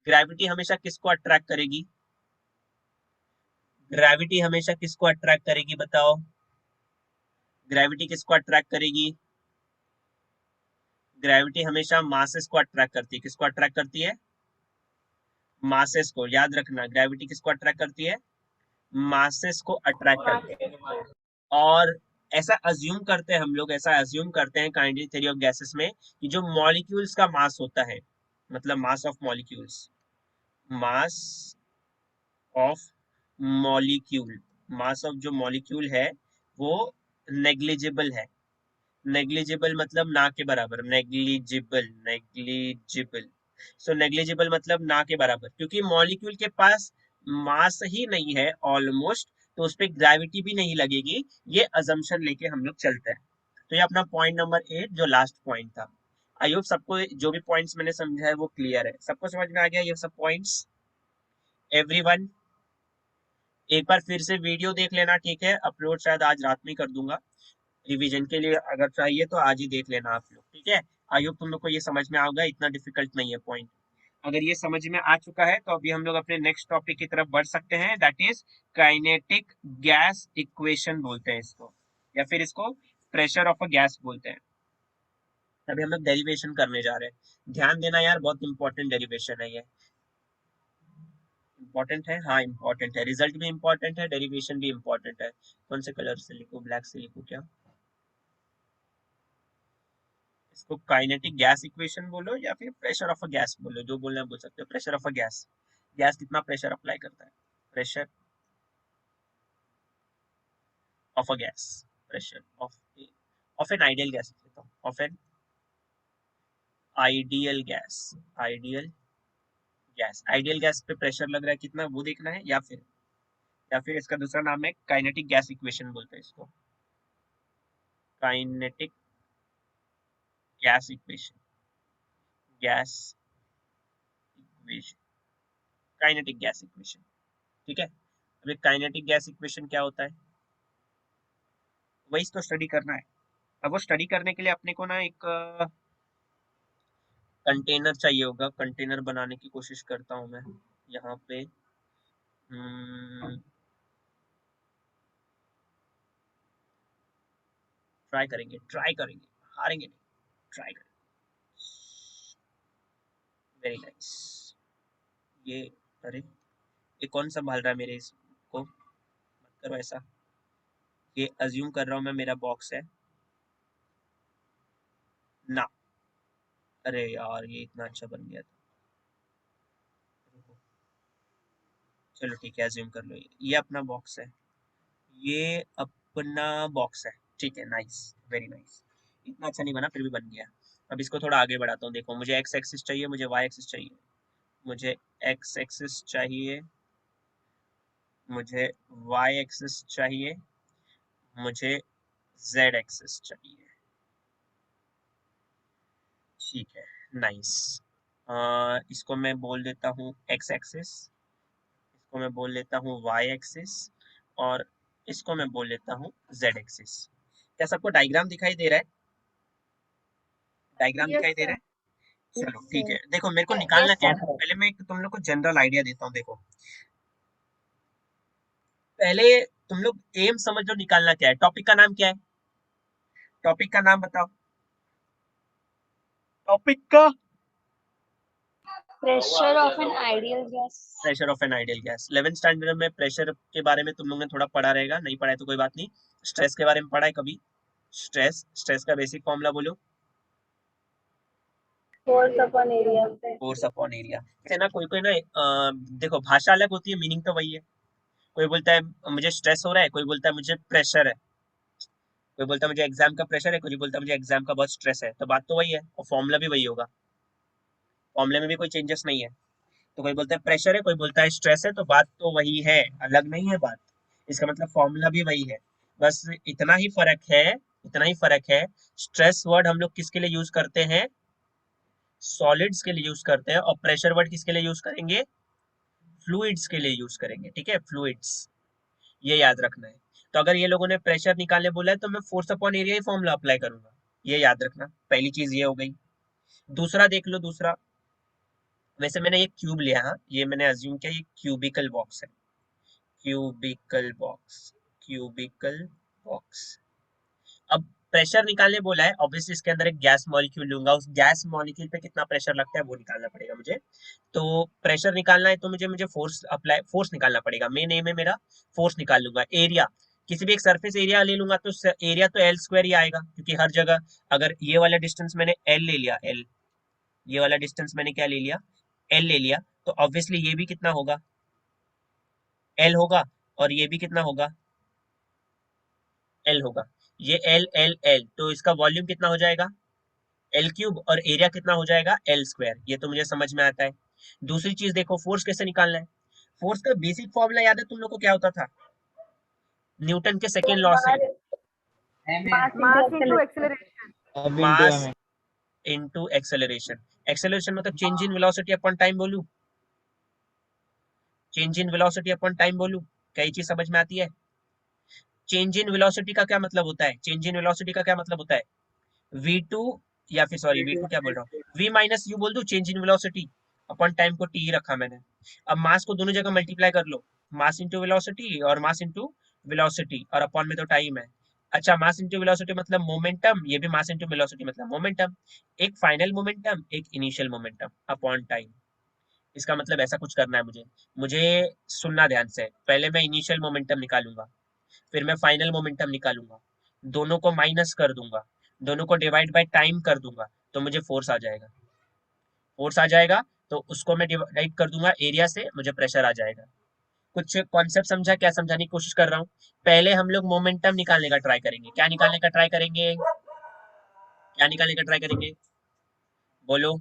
ग्रेविटी हमेशा किसको अट्रैक्ट करेगी? ग्रेविटी हमेशा किसको अट्रैक्ट करेगी बताओ? ग्रेविटी किसको अट्रैक्ट करेगी? ग्रेविटी हमेशा मासेस को अट्रैक्ट करती है. किसको अट्रैक्ट करती है? मासेस को. याद रखना, ग्रेविटी किसको अट्रैक्ट करती है? मासेस को अट्रैक्ट करती है. और ऐसा अज्यूम करते हैं हम लोग, ऐसा अज्यूम करते हैं काइनेटिक थ्योरी ऑफ गैसेस में कि जो मॉलिक्यूल्स का मास होता है, मतलब mass of molecules, mass of molecule, mass of जो मॉलिक्यूल है वो नेग्लिजिबल है. नेग्लिजिबल मतलब ना के बराबर, नेग्लिजिबल, नेग्लिजिबल. सो नेग्लिजिबल मतलब ना के बराबर, क्योंकि मॉलिक्यूल के पास मास ही नहीं है ऑलमोस्ट, तो उस पर ग्रेविटी भी नहीं लगेगी. ये अजम्पशन लेके हम लोग चलते हैं. तो ये अपना पॉइंट नंबर 8 जो लास्ट पॉइंट था. आई होप सबको जो भी पॉइंट्स मैंने समझा है वो क्लियर है, सबको समझ में आ गया ये सब पॉइंट्स? एवरीवन एक बार फिर से वीडियो देख लेना, ठीक है? अपलोड शायद आज रात में कर दूंगा. रिवीजन के लिए अगर चाहिए तो आज ही देख लेना आप लोग, ठीक है? आई होप तुम लोग को ये समझ में आ गया, इतना डिफिकल्ट नहीं है पॉइंट. अगर ये समझ में आ चुका है तो अभी हम लोग अपने नेक्स्ट टॉपिक की तरफ बढ़ सकते हैं, that is kinetic gas equation बोलते हैं इसको, या फिर इसको प्रेशर ऑफ अ गैस बोलते हैं. अभी हम लोग डेरिवेशन करने जा रहे हैं. ध्यान देना यार, बहुत इंपॉर्टेंट डेरिवेशन है ये. इंपॉर्टेंट है, हाँ इंपॉर्टेंट है. रिजल्ट भी इंपॉर्टेंट है, डेरिवेशन भी इंपॉर्टेंट है. कौन से कलर से लिखूं? ब्लैक से लिखूं क्या? इसको काइनेटिक गैस इक्वेशन बोलो या फिर प्रेशर ऑफ अ गैस बोलो, जो बोलना है बोल सकते हो. Pressure of a gas, gas कितना प्रेशर अप्लाई करता है? Pressure of a gas, pressure of an ideal gas, of an ideal gas, ideal gas. Ideal gas पे प्रेशर लग रहा है कितना, वो देखना है. या फिर इसका दूसरा नाम है काइनेटिक गैस इक्वेशन बोलते हैं इसको, kinetic gas equation, gas equation, kinetic gas equation. ठीक है, अब ये काइनेटिक गैस इक्वेशन क्या होता है, वही तो स्टडी करना है। अब वो स्टडी करने के लिए अपने को ना एक कंटेनर चाहिए होगा, कंटेनर बनाने की कोशिश करता हूँ मैं यहाँ पे। ट्राई करेंगे, हारेंगे नहीं, ट्राई करेंगे। Very nice. ये अरे ये कौन संभाल रहा है मेरे इसको, मत करो ऐसा। ये अज्यूम कर रहा हूँ मैं मेरा बॉक्स है ना। अरे यार ये इतना अच्छा बन गया था। चलो ठीक है, अज्यूम कर लो ये अपना बॉक्स है, ये अपना बॉक्स है। ठीक है, नाइस, वेरी नाइस। इतना अच्छा नहीं बना, फिर भी बन गया। अब इसको थोड़ा आगे बढ़ाता हूँ। देखो मुझे एक्स एक्सिस चाहिए, मुझे वाई एक्सिस चाहिए, मुझे एक्स एक्सिस चाहिए, मुझे वाई एक्सिस चाहिए, मुझे जेड एक्सिस चाहिए। ठीक है, नाइस। इसको मैं बोल देता हूँ एक्स एक्सिस, इसको मैं बोल लेता हूँ वाई एक्सिस, और इसको मैं बोल लेता हूँ जेड एक्सिस। क्या सबको डायग्राम दिखाई दे रहा है? डायग्राम यस दिखाई दे रहा सर। है? चलो यस ठीक सर। है, देखो मेरे को यस निकालना क्या है सर। ना, पहले मैं एक तुम लोग को जनरल आइडिया देता हूँ। देखो पहले तुम लोग एम समझ लो, निकालना क्या है। टॉपिक का नाम क्या है, टॉपिक का नाम बताओ, टॉपिक का pressure of an ideal gas. Pressure of an ideal gas. 11th standard में प्रेशर के बारे में तुम लोग ने थोड़ा पढ़ा रहेगा, नहीं पढ़ा है तो कोई बात नहीं। स्ट्रेस के बारे में पढ़ा है कभी? स्ट्रेस, स्ट्रेस का बेसिक फॉर्मूला बोलो। Force upon area. Force upon area. है ना, कोई कोई ना देखो भाषा अलग होती है, मीनिंग तो वही है। कोई बोलता है मुझे स्ट्रेस हो रहा है, कोई बोलता है मुझे प्रेशर है, कोई बोलता है मुझे एग्जाम का प्रेशर है, कोई बोलता है मुझे एग्जाम का बहुत स्ट्रेस है। तो बात तो वही है और फॉर्मूला भी वही होगा, फॉर्मूले में भी कोई चेंजेस नहीं है। तो कोई बोलता है प्रेशर है, कोई बोलता है स्ट्रेस है, तो बात तो वही है, अलग नहीं है बात। इसका मतलब फॉर्मूला भी वही है, बस इतना ही फर्क है, इतना ही फर्क है। स्ट्रेस वर्ड हम लोग किसके लिए यूज करते हैं, सॉलिड्स के लिए यूज करते हैं, और प्रेशर वर्ड किसके लिए यूज करेंगे, फ्लूइड्स के लिए यूज करेंगे। ठीक है, फ्लूइड्स, ये याद रखना है। तो अगर ये लोगों ने प्रेशर निकालने बोला है तो मैं फोर्स अपॉन एरिया ही फॉर्मूला अप्लाई करूंगा, ये याद रखना। पहली चीज ये हो गई। दूसरा देख लो, दूसरा, वैसे मैंने ये क्यूब लिया, हाँ ये मैंने अज्यूम किया ये क्यूबिकल बॉक्स है, क्यूबिकल बॉक्स, क्यूबिकल बॉक्स। अब प्रेशर निकालने बोला है, ऑब्वियसली इसके अंदर एक गैस मॉलिक्यूल लूंगा, उस गैस मॉलिक्यूल पे कितना प्रेशर लगता है वो निकालना पड़ेगा मुझे। तो प्रेशर निकालना है तो मुझे मुझे फोर्स अप्लाई, फोर्स निकालना पड़ेगा। मेन एम है मेरा, फोर्स निकाल लूंगा। एरिया, किसी भी एक सरफेस एरिया ले लूंगा तो एरिया तो एल स्क्वायर ही आएगा, क्योंकि हर जगह अगर ये वाला डिस्टेंस मैंने एल ले लिया, एल, ये वाला डिस्टेंस मैंने क्या ले लिया, एल ले लिया, तो ऑब्वियसली ये भी कितना होगा, एल होगा, और ये भी कितना होगा, एल होगा। ये एल एल एल, तो इसका वॉल्यूम कितना हो जाएगा, एल क्यूब, और एरिया कितना हो जाएगा, एल स्क्वायर। ये तो मुझे समझ में आता है। दूसरी चीज देखो, फोर्स कैसे निकालना है। फोर्स का बेसिक फॉर्मूला याद है तुम लोग को, क्या होता था, न्यूटन के सेकेंड लॉ से, mass into acceleration. Mass into acceleration. Acceleration मतलब change in velocity upon time बोलूं, change in velocity upon time बोलूं, क्या ये चीज समझ में आती है? चेंज इन वेलोसिटी का क्या मतलब होता है, चेंज इन वेलोसिटी का क्या मतलब होता है, v2, या फिर सॉरी v2 क्या बोल रहा हूँ, v माइनस यू बोल दू, change in velocity upon time को टी रखा मैंने। अब मास को दोनों जगह मल्टीप्लाई कर लो, मास इंटू वेलोसिटी और मास इंटू वेलोसिटी, और अपॉन में तो टाइम है। अच्छा, मास इंटू वेलोसिटी मतलब मोमेंटम, ये भी मास इंटू वेलोसिटी मतलब मोमेंटम। एक फाइनल मोमेंटम, एक इनिशियल मोमेंटम अपॉन टाइम। इसका मतलब ऐसा कुछ करना है मुझे, मुझे सुनना ध्यान से। पहले मैं इनिशियल मोमेंटम निकालूंगा, फिर मैं फाइनल मोमेंटम निकालूंगा, दोनों को माइनस कर दूंगा, दोनों को डिवाइड बाय टाइम कर दूंगा, तो मुझे फोर्स आ जाएगा। फोर्स आ जाएगा तो उसको मैं डिवाइड कर दूंगा एरिया से, मुझे प्रेशर आ जाएगा। कुछ कॉन्सेप्ट समझा, क्या समझाने की कोशिश कर रहा हूँ? पहले हम लोग मोमेंटम निकालने का ट्राई करेंगे। क्या निकालने का ट्राई करेंगे, क्या निकालने का ट्राई करेंगे, बोलो,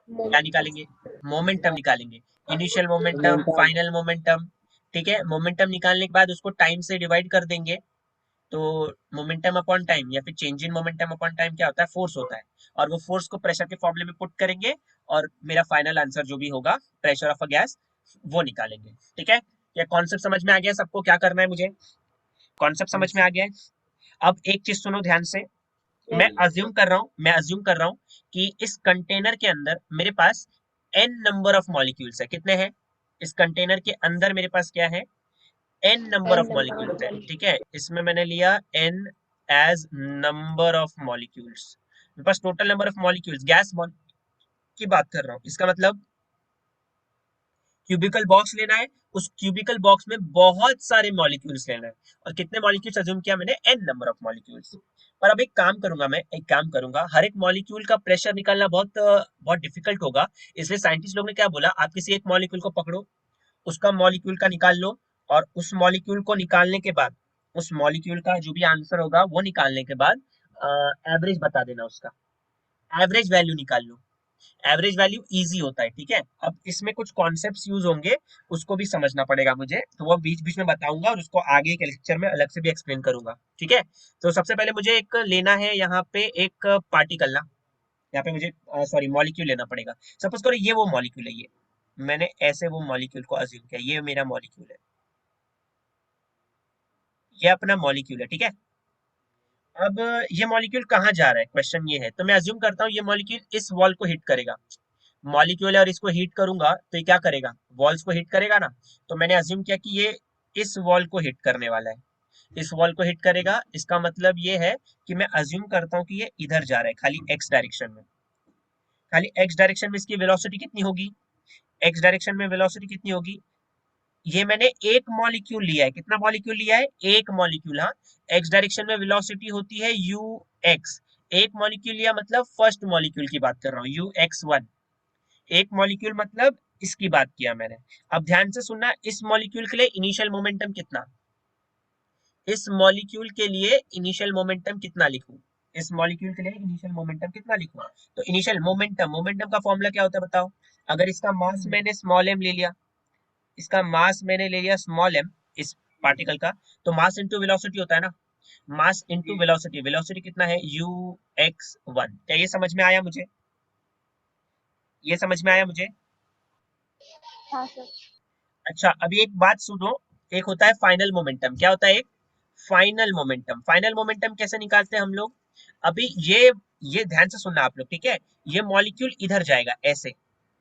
क्या निकालेंगे, मोमेंटम निकालेंगे। Initial momentum, final momentum. ठीक है, मोमेंटम निकालने के बाद उसको टाइम से डिवाइड कर देंगे, तो मोमेंटम अपॉन टाइम या फिर change in momentum upon time क्या होता है, फोर्स होता है, और वो फोर्स को प्रेशर के फॉर्मूले में पुट करेंगे और मेरा फाइनल आंसर जो भी होगा प्रेशर ऑफ अ गैस वो निकालेंगे। ठीक है, क्या कॉन्सेप्ट समझ में आ गया सबको, क्या करना है मुझे, कॉन्सेप्ट समझ में आ गया है? अब एक चीज सुनो ध्यान से, मैं अज्यूम कर रहा हूं कि इस कंटेनर के अंदर मेरे पास n नंबर ऑफ मॉलिक्यूल्स है। कितने हैं इस कंटेनर के अंदर, मेरे पास क्या है, n number of N number molecules है। of ठीक है, इसमें मैंने लिया n as number of molecules, मेरे पास total number of molecules, gas की बात कर रहा हूँ, इसका मतलब क्यूबिकल बॉक्स लेना है, उस क्यूबिकल बॉक्स में बहुत सारे मॉलिक्यूल्स लेना है, और कितने मॉलिक्यूल्स अज्यूम किया मैंने, n नंबर ऑफ मॉलिक्यूल्स। पर अब एक काम करूंगा, हर एक मॉलिक्यूल का प्रेशर निकालना बहुत डिफिकल्ट होगा, इसलिए साइंटिस्ट लोग ने क्या बोला, आप किसी एक मॉलिक्यूल को पकड़ो, उसका मॉलिक्यूल का निकाल लो, और उस मॉलिक्यूल को निकालने के बाद, उस मॉलिक्यूल का जो भी आंसर होगा वो निकालने के बाद एवरेज बता देना, उसका एवरेज वैल्यू निकाल लो, एवरेज वैल्यू इजी होता है। ठीक है, अब इसमें कुछ कॉन्सेप्ट्स यूज होंगे, उसको भी समझना पड़ेगा मुझे, तो वो बीच बीच में बताऊंगा और उसको आगे के लेक्चर में अलग से भी एक्सप्लेन करूंगा। ठीक है, तो सबसे पहले मुझे एक लेना है यहाँ पे एक पार्टिकल ना, यहाँ पे मुझे सॉरी मॉलिक्यूल लेना पड़ेगा। सपोज करो ये वो मॉलिक्यूल है, ये मैंने ऐसे वो मॉलिक्यूल को अज्यूम किया, ये मेरा मॉलिक्यूल है, ये अपना मॉलिक्यूल है। ठीक है, अब ये मॉलिक्यूल कहाँ जा रहा है, क्वेश्चन ये है, तो मैं अज्यूम करता हूँ ये मॉलिक्यूल इस वॉल को हिट करेगा, मॉलिक्यूल है और इसको हीट करूंगा तो ये क्या करेगा, वॉल्स को हिट करेगा ना, तो मैंने अज्यूम किया कि ये इस वॉल को हिट करने वाला है, इस वॉल को हिट करेगा, इसका मतलब ये है कि मैं अज्यूम करता हूँ कि ये इधर जा रहा है, खाली एक्स डायरेक्शन में, खाली एक्स डायरेक्शन में इसकी वेलोसिटी कितनी होगी, एक्स डायरेक्शन में वेलोसिटी कितनी होगी, ये मैंने एक मॉलिक्यूल लिया है, कितना मॉलिक्यूल लिया है, एक मॉलिक्यूल, हाँ, एक्स डायरेक्शन में वेलोसिटी होती है यू एक्स, एक मॉलिक्यूल लिया मतलब फर्स्ट मॉलिक्यूल की बात कर रहा हूँ, यू एक्स वन, एक मॉलिक्यूल मतलब इसकी बात किया मैंने। अब ध्यान से सुनना, इस मॉलिक्यूल के लिए इनिशियल मोमेंटम कितना, इस मॉलिक्यूल के लिए इनिशियल मोमेंटम कितना लिखूं, इस मॉलिक्यूल के लिए इनिशियल मोमेंटम कितना लिखूं, तो इनिशियल मोमेंटम का फॉर्मूला क्या होता है बताओ, अगर इसका मास मैंने स्मॉल एम ले लिया, इसका मास मैंने ले लिया स्मॉल एम, इस पार्टिकल का, तो मास इंटू वेलोसिटी होता है ना, मास इंटू वेलोसिटी, वेलोसिटी कितना है यू एक्स वन, क्या ये समझ में आया मुझे, ये समझ में आया मुझे? हाँ सर। अच्छा, अभी एक बात सुनो, एक होता है फाइनल मोमेंटम, क्या होता है एक फाइनल मोमेंटम, फाइनल मोमेंटम कैसे निकालते हैं हम लोग, अभी ये ध्यान से सुनना आप लोग, ठीक है, ये मॉलिक्यूल इधर जाएगा ऐसे,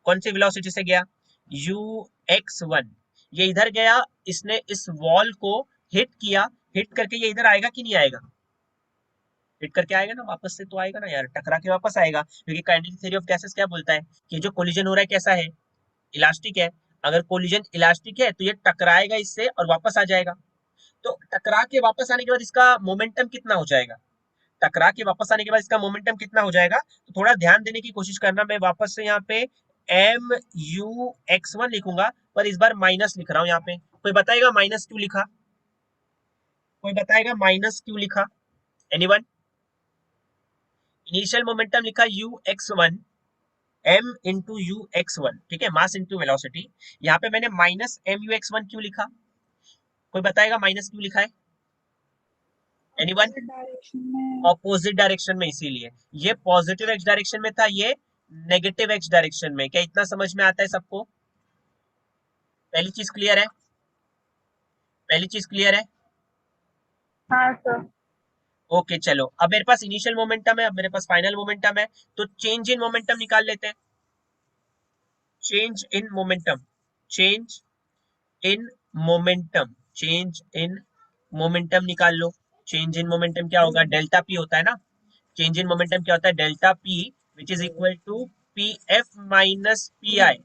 कौन सी वेलोसिटी से गया, यू एक्स वन, ये इधर गया, इसने इस वॉल को हिट किया, हिट करके ये इधर आएगा कि नहीं आएगा, हिट करके आएगा ना, वापस से तो आएगा ना यार, टकरा के वापस आएगा, क्योंकि काइनेटिक थ्योरी ऑफ गैसेस क्या बोलता है कि जो कोलिजन हो रहा है कैसा है, इलास्टिक है, अगर कोलिजन इलास्टिक है तो ये टकराएगा इससे और वापस आ जाएगा, तो टकरा के वापस आने के बाद इसका मोमेंटम कितना हो जाएगा, टकरा के वापस आने के बाद इसका मोमेंटम कितना हो जाएगा, तो थोड़ा ध्यान देने की कोशिश करना, मैं वापस से यहाँ पे एम यू एक्स वन लिखूंगा, पर इस बार माइनस लिख रहा हूँ यहाँ पे, कोई बताएगा माइनस क्यों लिखा, कोई बताएगा माइनस क्यों लिखा, एनीवन, इनिशियल मोमेंटम लिखा u x one, m into u x one, ठीक है, मास इंटू वेलोसिटी, यहाँ पे मैंने minus m u x one क्यों लिखा, कोई बताएगा माइनस क्यों लिखा है, एनीवन, डायरेक्शन में। ऑपोजिट डायरेक्शन में, इसीलिए ये पॉजिटिव एक्स डायरेक्शन में था, ये नेगेटिव एक्स डायरेक्शन में, क्या इतना समझ में आता है सबको, पहली चीज क्लियर है, पहली चीज क्लियर है, हाँ सर। ओके चलो, अब मेरे पास इनिशियल मोमेंटम है, अब मेरे पास फाइनल मोमेंटम है, तो चेंज इन मोमेंटम निकाल लेते हैं, change in momentum, change in momentum, change in momentum निकाल लो, चेंज इन मोमेंटम क्या होगा, डेल्टा पी होता है ना, चेंज इन मोमेंटम क्या होता है, delta p, which is equal to p f minus p i,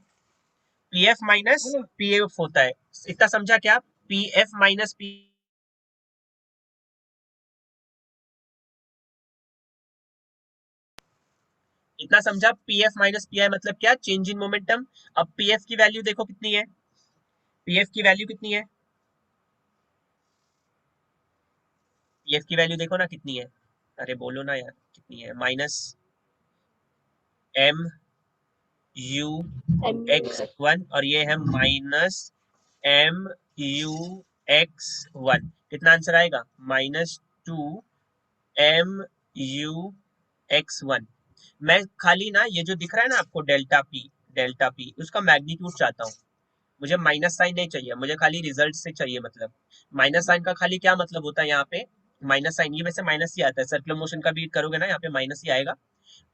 p f minus p f होता है, इतना समझा क्या, पी एफ माइनस पी, इतना समझा, पी एफ माइनस पी आई मतलब क्या, चेंज इन मोमेंटम। अब पी एफ की वैल्यू देखो कितनी है, पी एफ की वैल्यू कितनी है, पी एफ की वैल्यू देखो ना कितनी है, अरे बोलो ना यार कितनी है, minus m u x one, और ये है minus m u x one, कितना आंसर आएगा, माइनस टू MUX1। मैं खाली ना ये जो दिख रहा है ना आपको डेल्टा पी उसका मैग्नीट्यूड चाहता हूँ। मुझे माइनस साइन नहीं चाहिए, मुझे खाली रिजल्ट से चाहिए। मतलब माइनस साइन का खाली क्या मतलब होता है यहाँ पे, माइनस साइन ये वैसे माइनस ही आता है, सर्कुलर मोशन का भी करोगे ना यहाँ पे माइनस ही आएगा,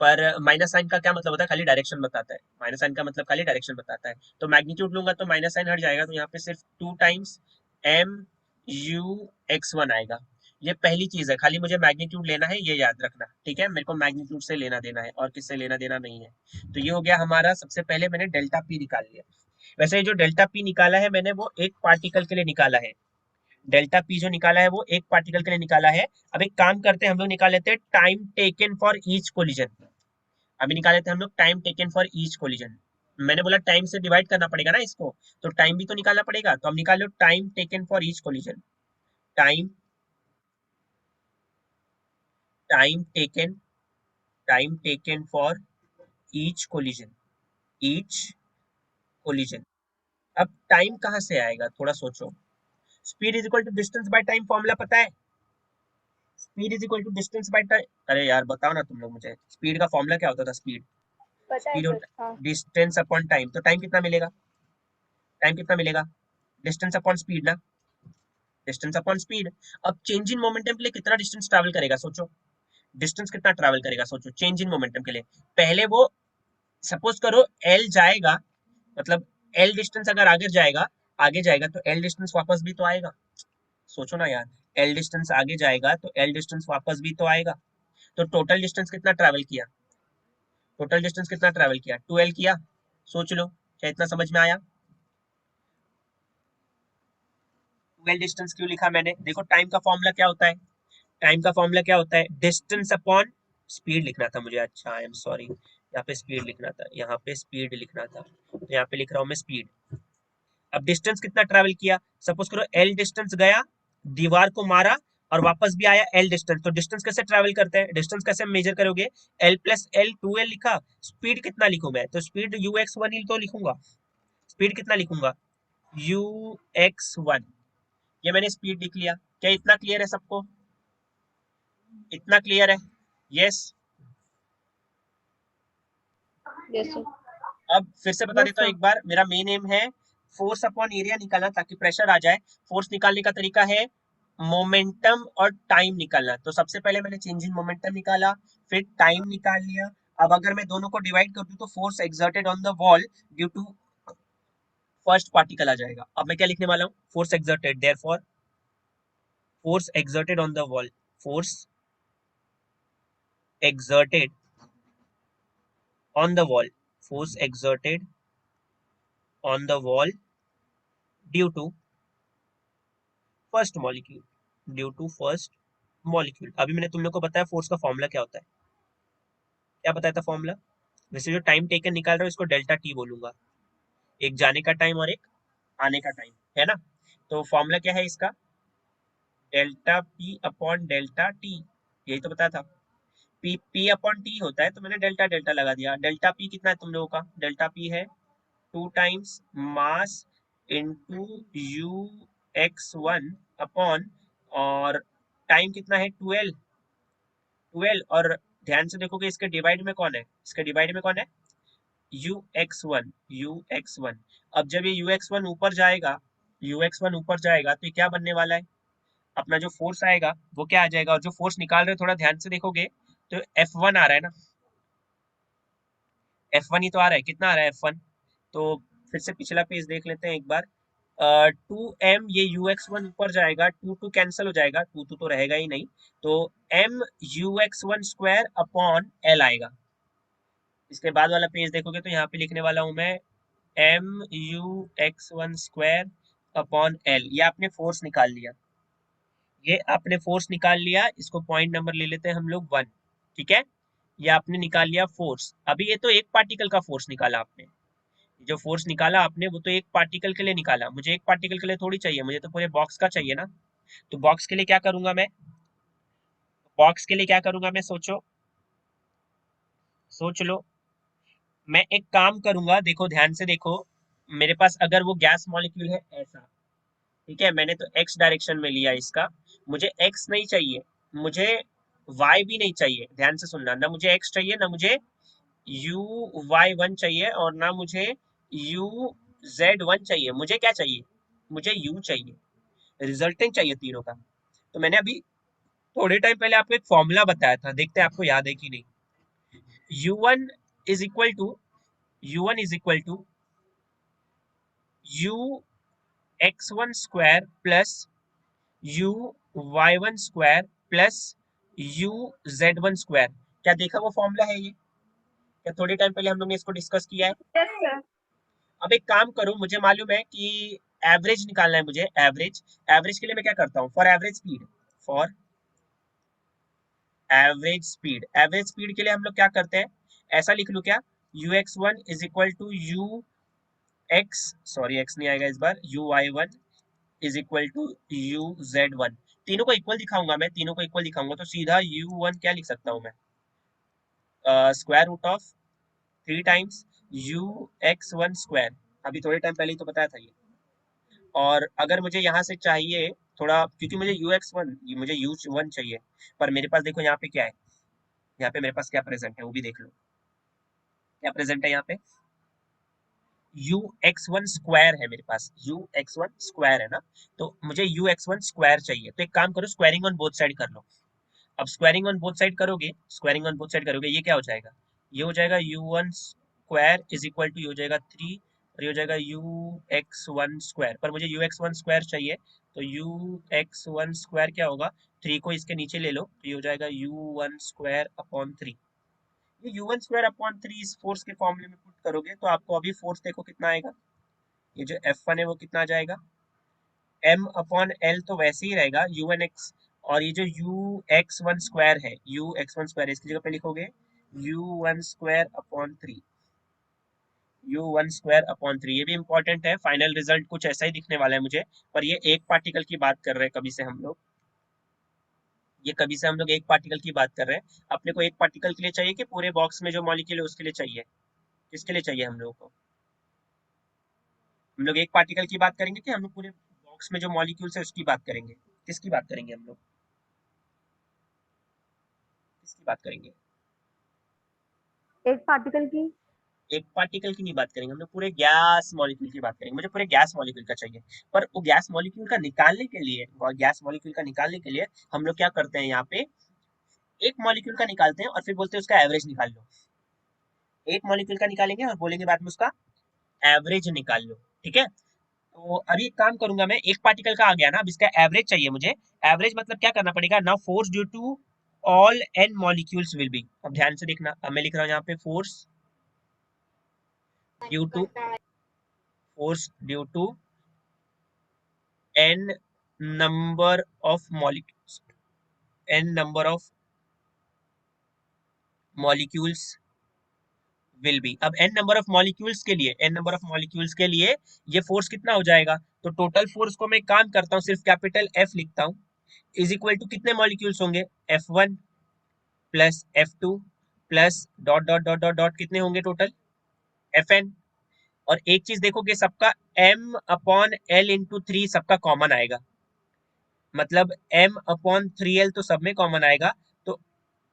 पर माइनस साइन का क्या मतलब होता है, खाली डायरेक्शन बताता है। माइनस साइन का मतलब खाली डायरेक्शन बताता है। तो मैग्नीट्यूड लूंगा तो माइनस साइन हट जाएगा, तो यहाँ पे सिर्फ 2 टाइम्स MUX1 आएगा। ये पहली चीज है, खाली मुझे मैग्नीट्यूड लेना है, ये याद रखना, ठीक है। मेरे को मैग्नीट्यूड से लेना देना है और किससे लेना देना नहीं है। तो ये हो गया हमारा, सबसे पहले मैंने डेल्टा पी निकाल लिया। वैसे जो डेल्टा पी निकाला है मैंने वो एक पार्टिकल के लिए निकाला है। डेल्टा पी जो निकाला है वो एक पार्टिकल के लिए निकाला है। अब एक काम करते हैं, हम लोग निकाल लेते हैं time taken for each collision. अभी निकाल लेते हैं हम लोग time taken for each collision. मैंने बोला टाइम से डिवाइड करना पड़ेगा ना इसको, तो टाइम भी तो निकालना पड़ेगा। तो हम निकाल लो time taken for each collision. Time time taken time taken for each collision, each collision. अब टाइम कहाँ से आएगा, थोड़ा सोचो। Speed is equal to distance by time, formula पता है। Speed is equal to distance by time. अरे यार बताओ ना तुम लोग मुझे, स्पीड का फॉर्मूला क्या होता था। स्पीड पता है स्पीड सर। होता हाँ है डिस्टेंस अपॉन टाइम। तो टाइम कितना मिलेगा, टाइम कितना मिलेगा, डिस्टेंस अपॉन स्पीड ना, डिस्टेंस अपॉन स्पीड। अब चेंज इन मोमेंटम के लिए कितना डिस्टेंस ट्रैवल करेगा सोचो, डिस्टेंस कितना ट्रैवल करेगा सोचो चेंज इन मोमेंटम के लिए। पहले वो सपोज करो एल जाएगा, मतलब एल डिस्टेंस अगर आगे जाएगा तो एल डिस्टेंस वापस भी तो आएगा। सोचो ना यार, एल डिस्टेंस आगे जाएगा तो एल डिस्टेंस वापस भी तो आएगा। तो टोटल डिस्टेंस कितना ट्रैवल किया, टोटल डिस्टेंस कितना ट्रैवल किया, 2L किया। सोच लो, क्या इतना समझ में आया। 2L डिस्टेंस क्यों लिखा मैंने, देखो टाइम का फॉर्मूला क्या होता है, टाइम का फॉर्मूला क्या होता है, डिस्टेंस अपॉन स्पीड लिखना था मुझे। अच्छा आई एम सॉरी, यहाँ पे स्पीड लिखना था, यहाँ पे स्पीड लिखना था, तो यहाँ पे लिख रहा हूँ मैं स्पीड। अब डिस्टेंस कितना ट्रैवल किया, सपोज करो एल डिस्टेंस गया, दीवार को मारा और वापस भी आया एल डिस्टेंस। तो डिस्टेंस कैसे ट्रैवल करते हैं, डिस्टेंस कैसे मेजर करोगे, एल प्लस एल 2L लिखा। स्पीड कितना लिखूं मैं, तो स्पीड UX1 ही तो लिखूंगा। स्पीड कितना लिखूंगा, UX1। ये मैंने स्पीड लिख लिया। क्या इतना क्लियर है सबको, इतना क्लियर है, यस। Yes sir. अब फिर से बता यस देता हूँ सर। एक बार, मेरा मेन एम है फोर्स अपॉन एरिया निकालना ताकि प्रेशर आ जाए। फोर्स निकालने का तरीका है मोमेंटम और टाइम निकालना। तो सबसे पहले मैंने चेंज इन मोमेंटम निकाला, फिर टाइम निकाल लिया। अब अगर मैं दोनों को डिवाइड कर दूं तो force exerted on the wall due to first particle आ जाएगा। अब मैं क्या लिखने वाला हूँ, force exerted, therefore force exerted on the wall, force exerted on the wall, force exerted on the wall due to first molecule, due to first molecule. अभी मैंने तुम लोग को बताया फोर्स का फॉर्मूला क्या होता है, क्या बताया था फॉर्मूला। वैसे जो टाइम टेकन निकाल रहा हूँ इसको डेल्टा टी बोलूंगा, एक जाने का टाइम और एक आने का टाइम, है ना। तो फॉर्मूला क्या है इसका, delta P upon delta T, यही तो बताया था। पी अपॉन टी होता है, तो मैंने डेल्टा डेल्टा लगा दिया। डेल्टा पी कितना है तुम लोगों का, डेल्टा पी है 2 times mass into UX1 upon, और टाइम कितना है 12 और ध्यान से देखोगे इसके डिवाइड में कौन है, इसके डिवाइड में कौन है, UX1। अब जब ये UX1 ऊपर जाएगा, UX1 ऊपर जाएगा तो ये क्या बनने वाला है, अपना जो फोर्स आएगा वो क्या आ जाएगा, और जो फोर्स निकाल रहे हो थोड़ा ध्यान से देखोगे तो F1 आ रहा है ना, F1 ही तो आ रहा है। कितना आ रहा है F1, तो फिर से पिछला पेज देख लेते हैं एक बार। 2m, ये UX1 ऊपर जाएगा, 2 कैंसिल हो जाएगा, 2 तो रहेगा ही नहीं, तो MUX1 स्क्वायर अपॉन L आएगा। इसके बाद वाला पेज देखोगे तो यहाँ पे लिखने वाला हूं मैं MUX1 स्क्वायर अपॉन L। ये आपने फोर्स निकाल लिया, ये आपने फोर्स निकाल लिया, इसको पॉइंट नंबर ले लेते हैं हम लोग 1, ठीक है। ये आपने निकाल लिया फोर्स। अभी ये तो एक पार्टिकल का फोर्स निकाला आपने, जो फोर्स निकाला आपने वो तो एक पार्टिकल के लिए निकाला, मुझे एक पार्टिकल के लिए थोड़ी चाहिए, मुझे तो पूरे बॉक्स का चाहिए ना। तो बॉक्स के लिए क्या करूंगा मैं, बॉक्स के लिए क्या करूंगा मैं, सोचो, सोच लो। मैं एक काम करूंगा, देखो ध्यान से देखो, मेरे पास अगर वो गैस मॉलिक्यूल है ऐसा, ठीक है, मैंने तो एक्स डायरेक्शन में लिया इसका, मुझे एक्स नहीं चाहिए, मुझे y भी नहीं चाहिए, ध्यान से सुनना, ना मुझे x चाहिए, ना मुझे u(y1) चाहिए, और ना मुझे u(z1) चाहिए। मुझे क्या चाहिए? मुझे u चाहिए, रिजल्टेंट चाहिए तीनों का। तो मैंने अभी थोड़े टाइम पहले आपको एक फॉर्मूला बताया था, देखते हैं आपको याद है कि नहीं। u1 is equal to u1 is equal to u x1 square plus u y1 square plus u z1 square. क्या देखा वो फॉर्मूला है ये? क्या थोड़े टाइम पहले हम लोग ने इसको डिस्कस किया है? Yes sir. अब एक काम करो, मुझे मालूम है कि एवरेज निकालना है मुझे, एवरेज। एवरेज के लिए मैं क्या करता हूँ? For average speed, for average speed, average speed के लिए हम लोग क्या करते हैं? ऐसा लिख लूं क्या? ux1 is equal to u x, sorry x नहीं आएगा इस बार, uy1 is equal to uz1। तीनों को इक्वल दिखाऊंगा मैं, तीनों को इक्वल दिखाऊंगा तो सीधा u1 क्या लिख सकता हूँ मैं? Square root of 3 times ux1 square. अभी थोड़े टाइम पहले ही तो बताया था ये। और अगर मुझे यहाँ से चाहिए थोड़ा, क्योंकि मुझे ux1, मुझे u1 चाहिए, पर मेरे पास देखो यहाँ पे क्या है, यहाँ पे मेरे पास क्या प्रेजेंट है वो भी देख लो। क्या प्रेजेंट है यहाँ पे? ux1 स्क्वायर है मेरे पास, ux1 स्क्वायर है ना, तो मुझे ux1 स्क्वायर चाहिए। तो एक काम करो, स्क्वायरिंग ऑन बोथ साइड कर लो। अब स्क्वायरिंग ऑन बोथ साइड करोगे, स्क्वायरिंग ऑन बोथ साइड करोगे, ये क्या हो जाएगा? ये हो जाएगा u1 square is equal to, ये हो जाएगा 3, और ये हो जाएगा ux1 स्क्वायर। पर मुझे ux1 स्क्वायर चाहिए, तो ux1 स्क्वायर क्या होगा? 3 को इसके नीचे ले लो, तो ये हो जाएगा u1 स्क्वायर अपॉन 3। ये u1 स्क्वायर अपॉन 3 इस फोर्स के फॉर्मूले में पुट करोगे तो आपको अभी फोर्स देखो कितना आएगा। ये जो F1 है वो कितना आ जाएगा? m अपॉन l तो वैसे ही रहेगा un(x), और ये जो ux1 स्क्वायर है, ux1 स्क्वायर इसकी जगह पे लिखोगे u1 square upon 3, u1 square upon 3। ये भी इंपॉर्टेंट है, फाइनल रिजल्ट कुछ ऐसा ही दिखने वाला है मुझे। पर ये एक पार्टिकल की बात कर रहे हैं कभी से हम लोग, ये कभी से हम लोग एक पार्टिकल की बात कर रहे हैं। अपने को एक पार्टिकल के लिए चाहिए कि पूरे बॉक्स में जो मॉलिक्यूल है उसके लिए चाहिए? किसके लिए चाहिए हम लोगों को? हम लोग एक पार्टिकल की बात करेंगे कि हम लोग पूरे बॉक्स में जो मॉलिक्यूल्स है उसकी बात करेंगे? किसकी बात करेंगे हम लोग? किसकी बात करेंगे? एक पार्टिकल की। एक पार्टिकल की नहीं बात करेंगे हम लोग, पूरे गैस मॉलिक्यूल की बात करेंगे। मुझे पूरे गैस मॉलिक्यूल का चाहिए। पर वो गैस मॉलिक्यूल का निकालने के लिए, गैस मॉलिक्यूल का निकालने के लिए हम लोग क्या करते हैं? यहाँ पे एक मॉलिक्यूल का निकालते हैं और फिर बोलते हैं उसका एवरेज निकाल लो। एक मॉलिक्यूल का निकालेंगे और बोलेंगे बाद में उसका एवरेज निकाल लो, ठीक है? तो अभी एक काम करूंगा मैं, एक पार्टिकल का आ गया ना, अब इसका एवरेज चाहिए मुझे। एवरेज मतलब क्या करना पड़ेगा? Now force due to all n molecules will be. अब ध्यान से देखना, अब मैं लिख रहा हूँ यहाँ पे force due to, force due to n number of molecules, n number of molecules will be। अब n number of molecules के लिए, n number of molecules के लिए ये फोर्स कितना हो जाएगा? तो टोटल फोर्स को मैं काम करता हूँ, सिर्फ कैपिटल F लिखता हूँ, इज इक्वल टू कितने मॉलिक्यूल्स होंगे? F1 plus F2 plus dot dot dot dot dot, कितने होंगे टोटल? Fn। और एक चीज देखोगे, सबका m अपॉन l इंटू 3 सबका कॉमन आएगा, मतलब m अपॉन 3l तो सब में कॉमन आएगा। तो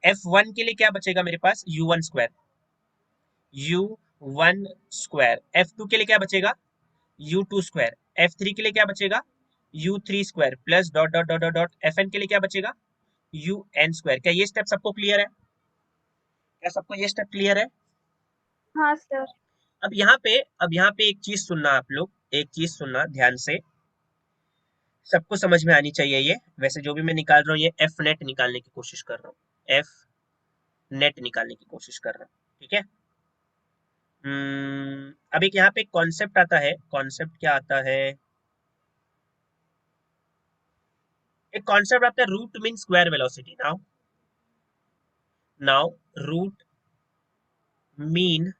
F1 के लिए क्या बचेगा मेरे पास? u1 square, u1 square. F2 के लिए क्या बचेगा? u2 square. F3 के लिए क्या बचेगा? u3 square plus dot dot dot dot dot. Fn के लिए क्या बचेगा? un square. क्या ये स्टेप सबको क्लियर है? क्या सबको ये स्टेप क्लियर है? हाँ सर। अब यहाँ पे एक चीज सुनना आप लोग, एक चीज सुनना ध्यान से, सबको समझ में आनी चाहिए ये। वैसे जो भी मैं निकाल रहा हूँ ये एफ नेट निकालने की कोशिश कर रहा हूँ, एफ नेट निकालने की कोशिश कर रहा हूँ, ठीक है? अब एक यहाँ पे कॉन्सेप्ट आता है, कॉन्सेप्ट क्या आता है? एक कॉन्सेप्ट आता है, root mean square velocity. Now now root mean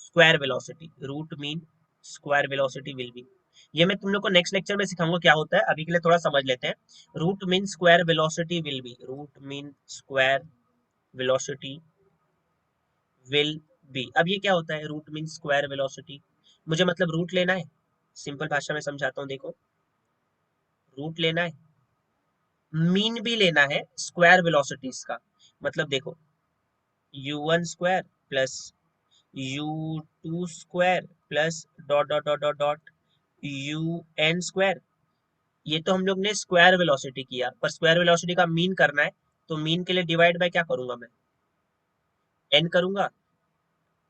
square velocity, root mean square velocity will be. ये मैं तुम लोग को नेक्स्ट लेक्चर में सिखाऊंगा क्या होता है, अभी के लिए थोड़ा समझ लेते हैं। Root mean square velocity will be, root mean square velocity will be. अब ये क्या होता है रूट मीन स्क्वायर वेलोसिटी? मुझे मतलब रूट लेना है, सिंपल भाषा में समझाता हूँ, देखो रूट लेना है, मीन भी लेना है स्क्वायर वेलोसिटीज का। मतलब देखो u1 square plus u2 square plus dot dot dot dot dot un square. ये तो हम लोग ने स्क्वायर वेलोसिटी किया, पर स्क्वायर वेलोसिटी का मीन करना है तो मीन के लिए डिवाइड बाय क्या करूंगा मैं, n करूंगा,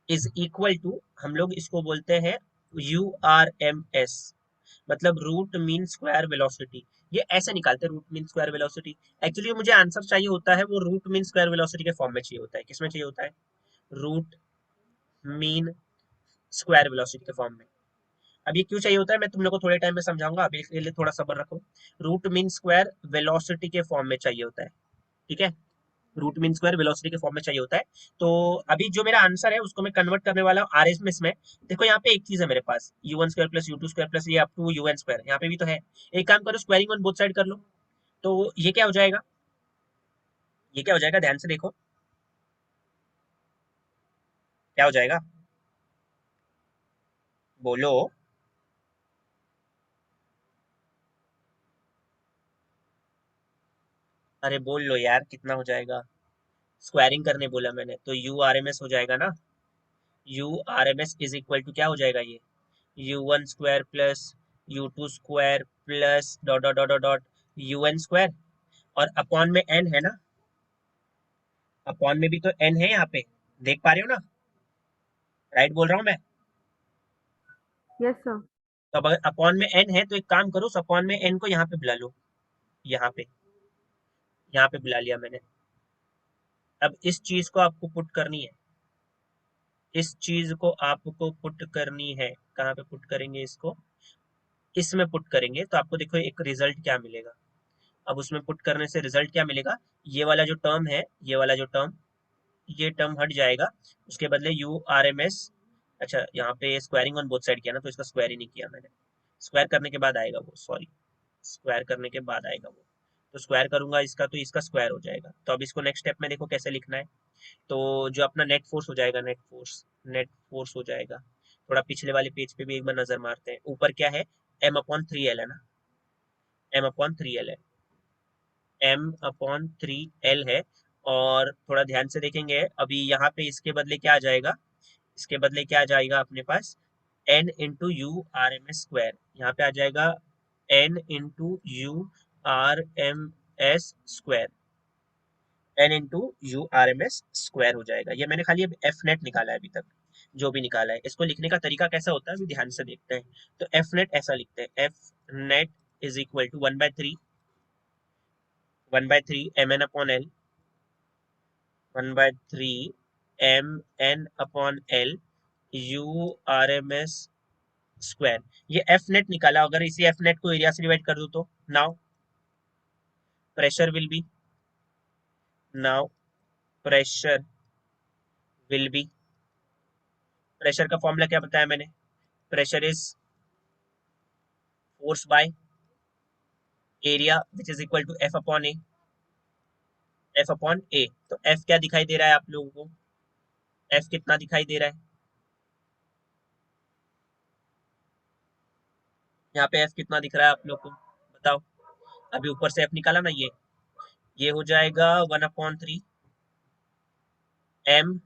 इज इक्वल टू, हम लोग इसको बोलते हैं URMS, मतलब रूट मीन स्क्वायर वेलोसिटी। ये ऐसे निकालते हैं root mean square velocity. Actually मुझे आंसर चाहिए होता है वो रूट मीन स्क्वायर वेलोसिटी के फॉर्म में चाहिए होता है। किसमें चाहिए होता है? रूट मीन स्क्वायर वेलोसिटी के फॉर्म में। अब ये क्यों चाहिए होता है मैं तुम लोग को थोड़े टाइम में समझाऊंगा, अभी के लिए थोड़ा सब्र रखो। रूट मीन स्क्वायर वेलोसिटी के फॉर्म में चाहिए होता है, ठीक है, रूट मीन स्क्वायर वेलोसिटी के फॉर्म में चाहिए होता है। तो अभी जो मेरा आंसर है उसको मैं कन्वर्ट करने वाला हूँ आरएमएस में। देखो यहाँ पे एक चीज है मेरे पास, u1 square plus u2 square plus ये अप टू un स्क्वायर, यहाँ पे भी तो है। एक काम करो, स्क्वायरिंग ऑन बोथ साइड कर लो, तो ये क्या हो जाएगा, ये क्या हो जाएगा, ध्यान से देखो क्या हो जाएगा, बोलो। अरे बोल लो यार, कितना हो जाएगा? स्क्वायरिंग करने बोला मैंने, तो यू आर एम एस हो जाएगा ना। U R M S is equal to क्या हो जाएगा ये, u1 square plus u2 square plus dot dot dot dot un square, और अपॉन में n है ना, अपॉन में भी तो n है यहाँ पे, देख पा रहे हो ना, राइट बोल रहा हूँ मैं? Yes sir. तो अब अगर अपॉन में n है तो एक काम करो, उस अपॉन में n को यहाँ पे बुला लो, यहाँ पे, यहाँ पे बुला लिया मैंने। अब इस चीज को आपको पुट करनी है, इस चीज को आपको पुट करनी है, कहाँ पे पुट करेंगे इसको, इसमें पुट करेंगे तो आपको देखो एक रिजल्ट क्या मिलेगा। अब उसमें पुट करने से रिजल्ट क्या मिलेगा, ये वाला जो टर्म है, ये वाला जो टर्म, ये टर्म हट जाएगा, उसके बदले यू आर एम एस। अच्छा यहाँ पे स्क्वायरिंग ऑन बोथ साइड किया ना, तो इसका स्क्वायर ही नहीं किया मैंने, स्क्वायर करने के बाद आएगा वो, सॉरी, स्क्वायर करने के बाद आएगा वो। तो स्क्वायर करूंगा इसका तो इसका स्क्वायर हो जाएगा। तो अब इसको नेक्स्ट स्टेप में देखो कैसे लिखना है। तो जो अपना नेट फोर्स हो जाएगा, नेट फोर्स हो जाएगा। थोड़ा पिछले वाले पेज पे भी एक बार नजर मारते हैं, ऊपर क्या है, m/3l है ना, m/3l है, m/3l है। और थोड़ा ध्यान से देखेंगे अभी यहाँ पे इसके बदले क्या आ जाएगा, इसके बदले क्या आ जाएगा अपने पास, n into you R M S square, यहाँ पे आ जाएगा n into you R M S square, n into you R M S square हो जाएगा। ये मैंने खाली अब एफ नेट निकाला है अभी तक, जो भी निकाला है। इसको लिखने का तरीका कैसा होता है अभी ध्यान से देखते हैं। तो एफ नेट ऐसा लिखते हैं, F net is equal to 1/3 M N upon L, 1/3 M N upon L U R M S square. ये एफ नेट निकाला, अगर इसी एफ नेट को एरिया से डिवाइड कर दो तो now pressure will be, now pressure will be, pressure का फॉर्मूला क्या बताया मैंने, pressure is force by area which is equal to F upon A. तो एफ क्या दिखाई दे रहा है आप लोगों को, एफ कितना दिखाई दे रहा है, यहाँ पे एफ कितना दिख रहा है आप लोग को, बताओ। अभी ऊपर से एफ निकाला ना, ये हो जाएगा 1/3 m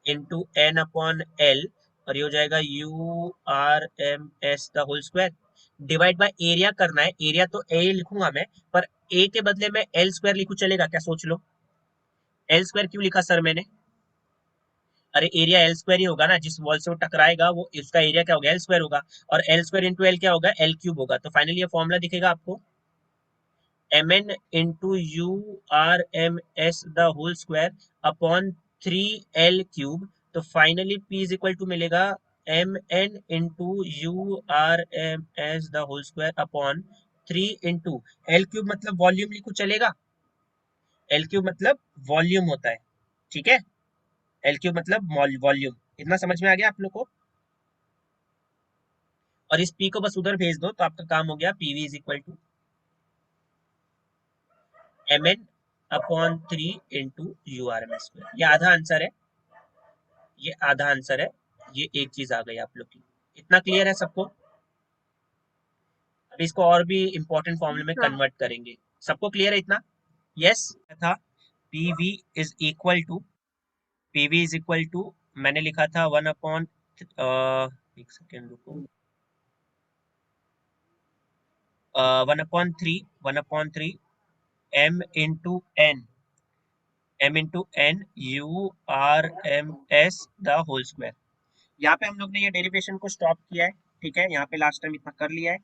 into n upon l, और ये हो जाएगा u R M S the whole square. Divide by area करना है, एरिया तो ए लिखूंगा मैं, पर ए के बदले में एल स्क्वायर लिखूं, चलेगा क्या, सोच लो। एल स्क्वायर क्यों लिखा सर मैंने, अरे एरिया एल स्क्वायर ही होगा ना, जिस वॉल से वो टकराएगा वो इसका एरिया क्या होगा, एल स्क्वायर होगा, और एल स्क्वायर इंटू एल क्या होगा, एल क्यूब होगा। तो फाइनली ये फॉर्मूला दिखेगा आपको, M N into you R M S the whole square upon 3l cube. तो finally p is equal to मिलेगा M N into you R M S the whole square upon 3 into L cube, मतलब volume लिखो चलेगा, L cube मतलब volume होता है, ठीक है, एल क्यूब मतलब वॉल्यूम। इतना समझ में आ गया आप लोग को? और इस p को बस उधर भेज दो तो आपका काम हो गया, pv is equal to m N upon 3 into you R M S square. ये आधा आंसर है, ये आधा आंसर है, ये एक चीज आ गई आप लोग की। इतना क्लियर है सबको? अब इसको और भी इंपॉर्टेंट फॉर्मूले में सर। कन्वर्ट करेंगे, सबको क्लियर है इतना? यस था पीवी इज इक्वल टू मैंने लिखा था 1 अपॉन एक सेकेंड रुको 1/3 m into n URMS the whole square. यहाँ पे हम लोग ने ये डेरिवेशन को स्टॉप किया है, ठीक है, यहाँ पे लास्ट टाइम इतना कर लिया है।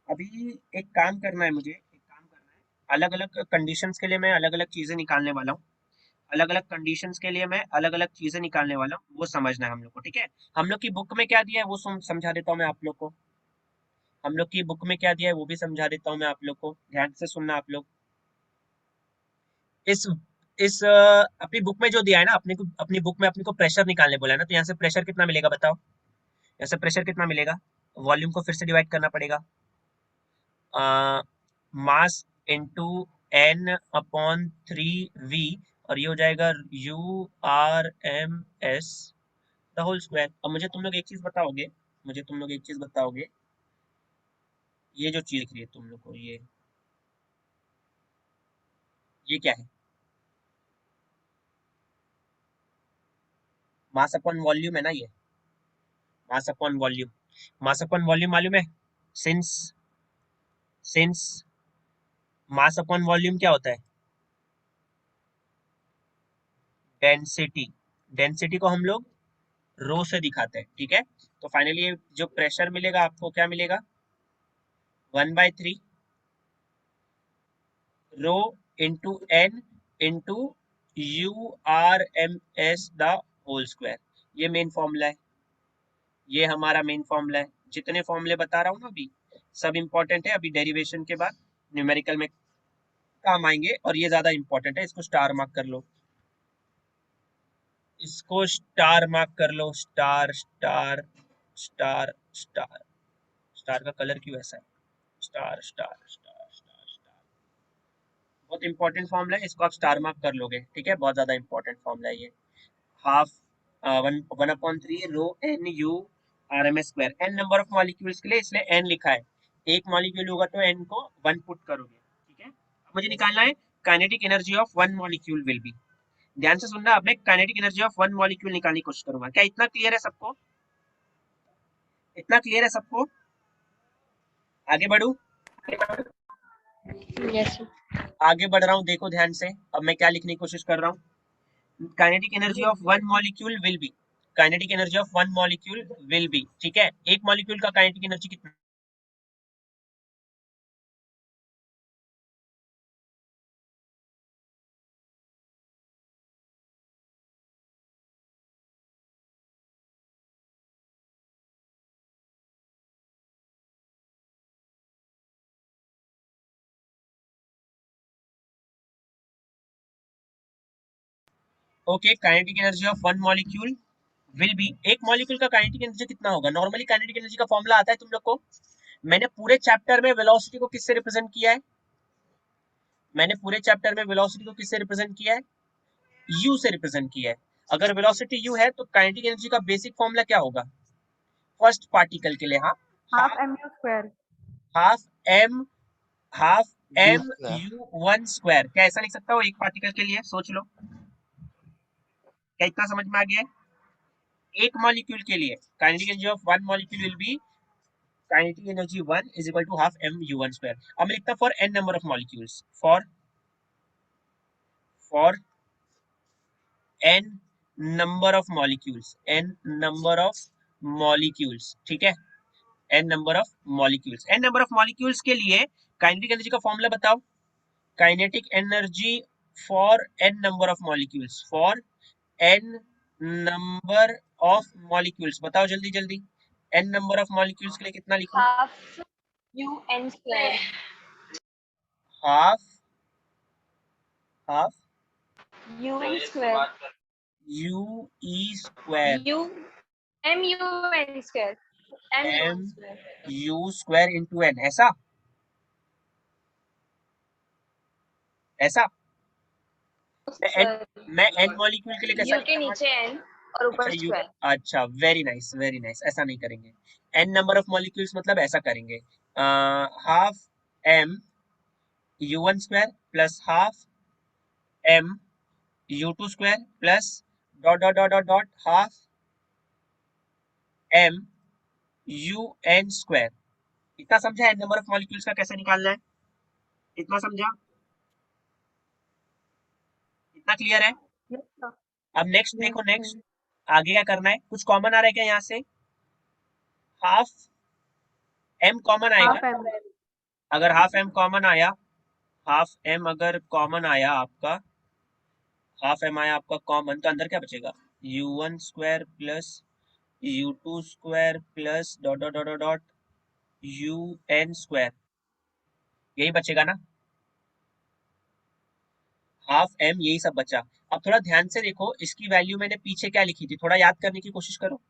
अभी एक काम करना है मुझे, अलग अलग कंडीशंस के लिए मैं अलग अलग चीजें निकालने वाला हूँ, अलग अलग कंडीशंस के लिए मैं अलग अलग चीजें निकालने वाला हूँ, वो समझना है हम लोग को, ठीक है। हम लोग की बुक में क्या दिया है वो समझा देता हूँ मैं आप लोग को, हम लोग की बुक में क्या दिया है वो भी समझा देता हूँ मैं आप लोग को, ध्यान से सुनना आप लोग। इस अपनी बुक में जो दिया है ना, अपनी बुक में अपने को प्रेशर निकालने बोला है ना, तो यहाँ से प्रेशर कितना मिलेगा बताओ, यहाँ से प्रेशर कितना मिलेगा, वॉल्यूम को फिर से डिवाइड करना पड़ेगा, mass into n upon 3v, और ये हो जाएगा URMS द होल स्क्वायर। अब मुझे तुम लोग एक चीज बताओगे, ये जो चीज लिख रही है तुम लोग को, ये क्या है? मास अपॉन वॉल्यूम है ना ये, mass upon volume, mass upon volume मालूम है? Since since mass upon volume क्या होता है? डेंसिटी, डेंसिटी को हम लोग रो से दिखाते हैं, ठीक है। तो फाइनली जो प्रेशर मिलेगा आपको क्या मिलेगा, 1/3 rho into N into URMS the whole square. ये मेन फॉर्मूला है, ये हमारा मेन फॉर्मूला है। जितने फॉर्मूले बता रहा हूँ ना अभी, सब इंपॉर्टेंट है, अभी डेरिवेशन के बाद न्यूमेरिकल में काम आएंगे, और ये ज्यादा इंपॉर्टेंट है, इसको स्टार मार्क कर लो, इसको स्टार मार्क कर लो, star star star star, star का कलर क्यों ऐसा है, star star star star star, बहुत इंपॉर्टेंट फॉर्मूला है, इसको आप स्टार मार्क कर लोगे, ठीक है, बहुत ज्यादा इंपॉर्टेंट फॉर्मूला है ये। Half 1/3 rho n u R M S square, n number of molecules के लिए इसलिए एन लिखा है, एक मॉलिक्यूल होगा तो एन को 1 पुट करोगे, ठीक है। अब मुझे निकालना है kinetic energy of one molecule will B, ध्यान से सुनना, अब मैं kinetic energy of one molecule निकालने की कोशिश करूंगा। क्या इतना क्लियर है सबको, इतना क्लियर है सबको? आगे बढ़ू, यस आगे बढ़ रहा हूँ, देखो ध्यान से, अब मैं क्या लिखने की कोशिश कर रहा हूँ, kinetic energy of one molecule will be, kinetic energy of one molecule will B, ठीक है, एक मॉलिक्यूल का काइनेटिक एनर्जी कितना, okay, kinetic energy of one molecule will B, एक मॉलिक्यूल का काइनेटिक एनर्जी कितना होगा, नॉर्मली काइनेटिक एनर्जी का फॉर्मूला आता है तुम लोग को, मैंने पूरे चैप्टर में वेलोसिटी को किससे रिप्रेजेंट किया है, मैंने पूरे चैप्टर में वेलोसिटी को किससे रिप्रेजेंट किया है, u से रिप्रेजेंट किया है। अगर वेलोसिटी u है तो काइनेटिक एनर्जी का बेसिक फॉर्मूला क्या होगा, फर्स्ट पार्टिकल के लिए, हाँ, half mu square half m half mu1 square, क्या ऐसा लिख सकता हो एक पार्टिकल के लिए, सोच लो, क्या इतना समझ में आ गया है? एक मॉलिक्यूल के लिए kinetic energy of one molecule will be kinetic energy 1 is equal to half mu1 square. अब मैं लिखता for n number of molecules, for n number of molecules, n number of molecules, ठीक है, n number of molecules, n number of molecules के लिए kinetic energy का formula बताओ, kinetic energy for n number of molecules, for n number of molecules, बताओ जल्दी जल्दी, n number of molecules के लिए कितना लिखूं, half un square half half un square u e square u mun square m mun square u square into n, ऐसा ऐसा, मैं n सर मैं n मॉलिक्यूल के लिए कैसा u के लिखता हूँ, नीचे n और अच्छा ऊपर यू, स्क्वायर अच्छा वेरी नाइस वेरी नाइस, ऐसा नहीं करेंगे, n नंबर ऑफ मॉलिक्यूल्स मतलब ऐसा करेंगे, half m u1 square plus half m u2 square plus dot dot dot dot dot half m un square. इतना समझा है नंबर ऑफ मॉलिक्यूल्स का कैसे निकालना है? इतना समझा? इतना क्लियर है? Yes, sir. अब नेक्स्ट Yes, देखो, sir. नेक्स्ट आगे क्या करना है? कुछ कॉमन आ रहा है क्या यहाँ से? हाफ m कॉमन आएगा। Half m. अगर हाफ m कॉमन आया, हाफ m अगर कॉमन आया आपका, हाफ m आया आपका कॉमन, तो अंदर क्या बचेगा? u1 square plus u2 square plus dot dot dot dot un square, यही बचेगा ना? हाफ m, यही सब बचा। अब थोड़ा ध्यान से देखो, इसकी वैल्यू मैंने पीछे क्या लिखी थी, थोड़ा याद करने की कोशिश करो।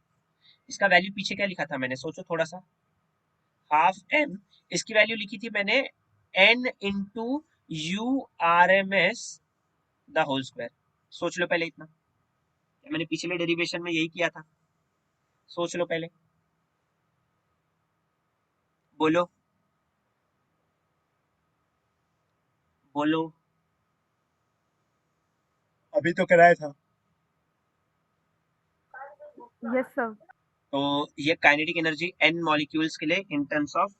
इसका वैल्यू पीछे क्या लिखा था मैंने, सोचो थोड़ा सा। हाफ m, इसकी वैल्यू लिखी थी मैंने n into you R M S the whole square. सोच लो पहले इतना, मैंने पिछले डेरिवेशन में यही किया था। सोच लो पहले, बोलो बोलो। अभी तो कराया था। Yes, sir. तो ये काइनेटिक एनर्जी n मॉलिक्यूल्स के लिए इन टर्म्स ऑफ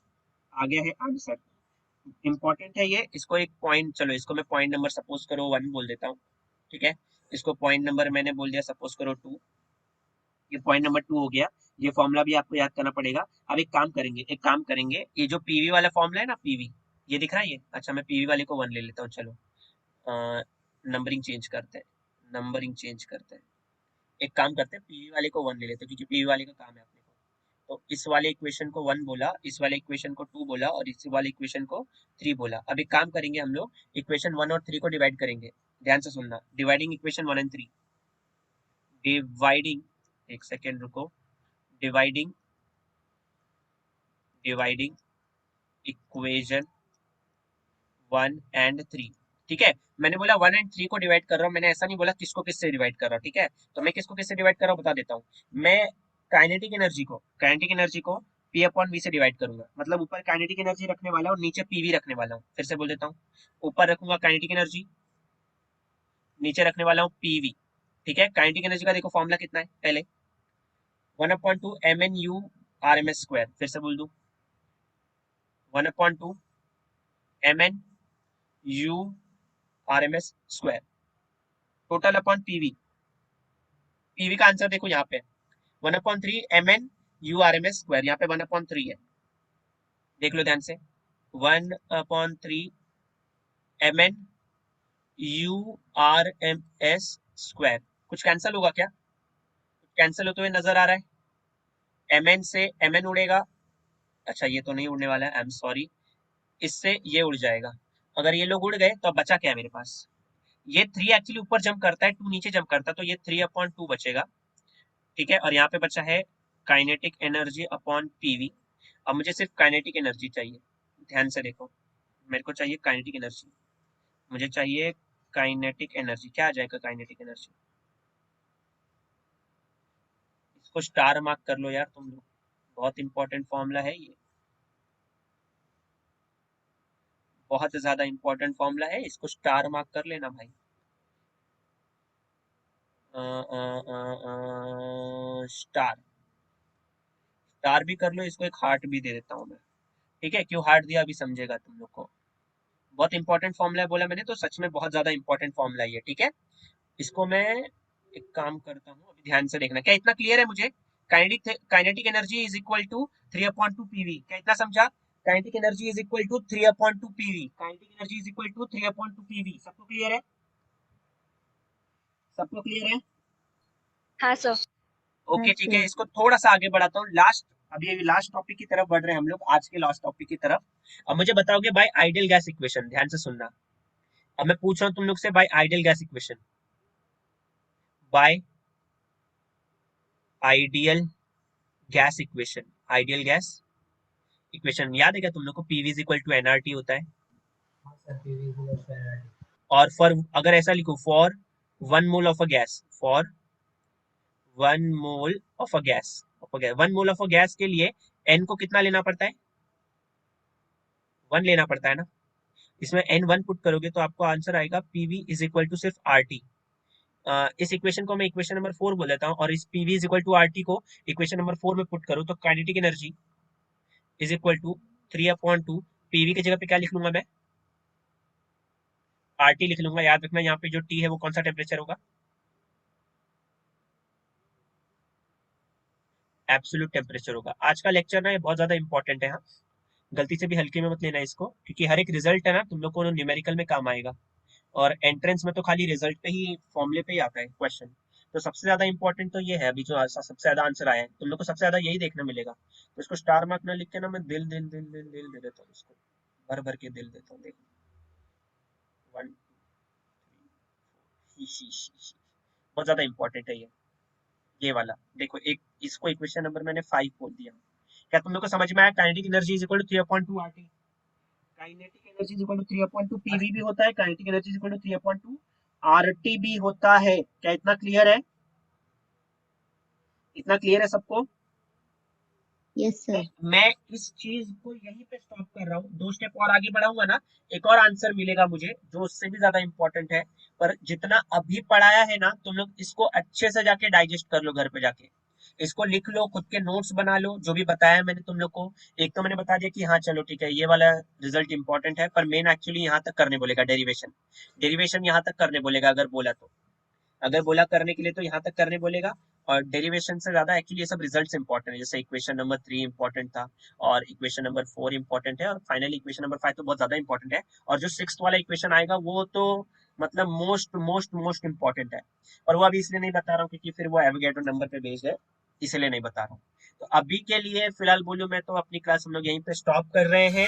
आ गया है आंसर। इंपॉर्टेंट है ये, इसको एक पॉइंट, चलो इसको मैं पॉइंट नंबर सपोज करो 1 बोल देता हूँ, ठीक है। इसको पॉइंट नंबर मैंने बोल दिया सपोज करो 2, ये पॉइंट नंबर 2 हो गया। ये फॉर्मूला भी आपको याद करना पड़ेगा। अब एक काम करेंगे, ये जो पीवी वाला फॉर्मूला है ना, पीवी, ये दिख रहा है ये, अच्छा मैं पीवी वाले को 1 ले लेता हूँ, चलो नंबरिंग चेंज करते हैं, नंबरिंग चेंज करते हैं। एक काम करते हैं, पीवी वाले को 1 ले लेते हैं, क्योंकि पीवी वाले का काम है अपने को। तो इस वाले इक्वेशन को 1 बोला, इस वाले इक्वेशन को 2 बोला, और इस वाले इक्वेशन को 3 बोला। अब एक काम करेंगे, हम लोग इक्वेशन 1 और 3 को डिवाइड करेंगे। ध्यान से सुनना, डिवाइडिंग इक्वेशन 1 एंड 3, डिवाइडिंग, एक सेकेंड रुको, डिवाइडिंग, डिवाइडिंग इक्वेशन 1 एंड 3, ठीक है। मैंने बोला 1 एंड 3 को डिवाइड कर रहा हूँ, मैंने ऐसा नहीं बोला किसको किससे डिवाइड कर रहा हूँ, ठीक है। तो मैं किसको किससे डिवाइड कर रहा हूँ बता देता हूँ। मैं काइनेटिक एनर्जी को P अपॉन V से डिवाइड करूंगा, मतलब ऊपर काइनेटिक एनर्जी रखने वाला और नीचे PV रखने वाला हूँ। फिर से बोल देता हूँ, ऊपर रखूंगा काइनेटिक एनर्जी, नीचे रखने वाला हूँ PV, ठीक है। काइनेटिक एनर्जी का देखो फॉर्मूला कितना है, पहले 1/2 MnU RMS स्क्वायर, फिर से बोल दूं 1/2 MnU RMS square, total upon PV। PV का आंसर देखो यहाँ पे 1/3 MnU RMS स्क्वायर, यहाँ पे 1/3 है, देख लो ध्यान से, 1/3 MnU RMS स्क्वायर। कुछ कैंसिल होगा क्या? कैंसिल होते हुए नजर आ रहा है? Mn से Mn उड़ेगा, अच्छा ये तो नहीं उड़ने वाला है, आई एम सॉरी, इससे ये उड़ जाएगा। अगर ये लोग उड़ गए तो अब बचा क्या है मेरे पास? ये 3 एक्चुअली ऊपर जंप करता है, 2 नीचे जंप करता है, तो ये 3/2 बचेगा, ठीक है। और यहाँ पे बचा है काइनेटिक एनर्जी अपॉन पीवी। अब मुझे सिर्फ काइनेटिक एनर्जी चाहिए, ध्यान से देखो, मेरे को चाहिए काइनेटिक एनर्जी, मुझे चाहिए काइनेटिक एनर्जी। क्या आ जाएगा काइनेटिक एनर्जी? इसको स्टार मार्क कर लो यार तुम लोग, बहुत इंपॉर्टेंट फॉर्मूला है ये, बहुत ज्यादा इंपॉर्टेंट फॉर्मूला है, इसको स्टार मार्क कर लेना भाई। स्टार, स्टार भी कर लो, इसको एक हार्ट भी दे देता हूँ मैं, ठीक है। क्यों हार्ट दिया अभी समझेगा तुम लोग को। बहुत इंपॉर्टेंट फॉर्मूला है बोला मैंने, तो सच में बहुत ज्यादा इंपॉर्टेंट फॉर्मूला है ये, ठीक है। इसको मैं एक काम करता हूँ, अभी ध्यान से देखना, क्या इतना क्लियर है मुझे? Kinetic energy is equal to 3/2 PV, क्या इतना समझा? Kinetic energy is equal to 3/2 PV, kinetic energy is equal to 3/2 PV. सबको क्लियर है? सबको क्लियर है? हाँ सर। ओके ठीक है, इसको थोड़ा सा आगे बढ़ाता हूँ, लास्ट, अभी अभी लास्ट टॉपिक की तरफ बढ़ रहे हैं हम लोग, आज के लास्ट टॉपिक की तरफ। अब मुझे बताओगे बाय आइडियल गैस इक्वेशन, ध्यान से सुनना। अब मैं पूछ रहा हूँ तुम लोग से by ideal gas equation, by ideal gas equation, ideal gas equation याद है क्या तुम लोग को? PV is equal to NRT होता है, हाँ sir, PV equal to NRT. और फॉर, अगर ऐसा लिखो, for 1 mole of a gas, for 1 mole of a gas, 1 mole of a gas के लिए एन को कितना लेना पड़ता है? 1 लेना पड़ता है ना। इसमें n1 पुट करोगे तो आपको आंसर आएगा PV इज इक्वल टू सिर्फ RT। इस इक्वेशन को मैं इक्वेशन नंबर 4 बोल देता हूँ, और इस PV is equal to RT को इक्वेशन नंबर 4 में पुट करो तो kinetic energy is equal to 3/2। PV की जगह पे क्या लिख लूंगा मैं, RT लिख लूंगा। याद रखना यहाँ पे जो T है वो कौन सा टेम्परेचर होगा, एब्सोल्यूट टेम्परेचर होगा। आज का लेक्चर ना ये बहुत ज्यादा इंपॉर्टेंट है, हाँ, गलती से भी हल्के में मत लेना इसको, क्योंकि हर एक रिजल्ट है ना तुम लोग को न्यूमेरिकल में काम आएगा, और एंट्रेंस में तो खाली रिजल्ट पे ही, फॉर्मूले पे ही आता है क्वेश्चन। तो सबसे ज्यादा इंपॉर्टेंट तो ये है, अभी जो सबसे ज्यादा आंसर आया है तुम लोग को सबसे ज्यादा यही देखने मिलेगा। तो इसको स्टार मार्क ना लिख के ना मैं दिल दिल दिल दिल दिल दे देता हूँ, इसको भर भर के दिल देता हूँ। देखो 1 2 3 बहुत ज्यादा इंपॉर्टेंट है ये वाला। देखो एक इसको इक्वेशन नंबर मैंने 5 बोल दिया। क्या तुम लोग को समझ में आया? Kinetic energy is equal to 3/2 RT। Kinetic energy is equal to 3/2 PV भी होता है, kinetic energy is equal to 3/2 RT भी होता है। क्या इतना क्लियर है? इतना क्लियर है सबको? Yes sir. मैं इस चीज को यहीं पे स्टॉप कर रहा हूँ, 2 स्टेप और आगे बढ़ाऊंगा ना एक और आंसर मिलेगा मुझे जो उससे भी ज्यादा इंपॉर्टेंट है। पर जितना अभी पढ़ाया है ना तुम लोग इसको अच्छे से जाके डाइजेस्ट कर लो, घर पे जाके इसको लिख लो, खुद के नोट्स बना लो, जो भी बताया मैंने तुम लोग को। एक तो मैंने बता दिया कि हाँ चलो ठीक है ये वाला रिजल्ट इंपॉर्टेंट है, पर मेन एक्चुअली यहाँ तक करने बोलेगा, डेरिवेशन डेरिवेशन यहाँ तक करने बोलेगा। अगर बोला तो, अगर बोला करने के लिए तो यहाँ तक करने बोलेगा। और डेरिवेशन से ज्यादा एक्चुअली ये सब रिजल्ट्स इंपॉर्टेंट है, जैसे इक्वेशन नंबर 3 इंपॉर्टेंट था, और इक्वेशन नंबर 4 इंपॉर्टेंट है, और फाइनली इक्वेशन नंबर 5 तो बहुत ज्यादा इंपॉर्टेंट है। और जो 6th वाला इक्वेशन आएगा वो तो मतलब मोस्ट मोस्ट मोस्ट इंपॉर्टेंट है। और वो अभी इसलिए नहीं बता रहा हूँ क्योंकि फिर वो एवोगैड्रो नंबर पे बेस्ड है, इसलिए नहीं बता रहा हूँ। तो अभी के लिए फिलहाल बोलूं मैं तो अपनी क्लास हम लोग यहीं पे स्टॉप कर रहे हैं।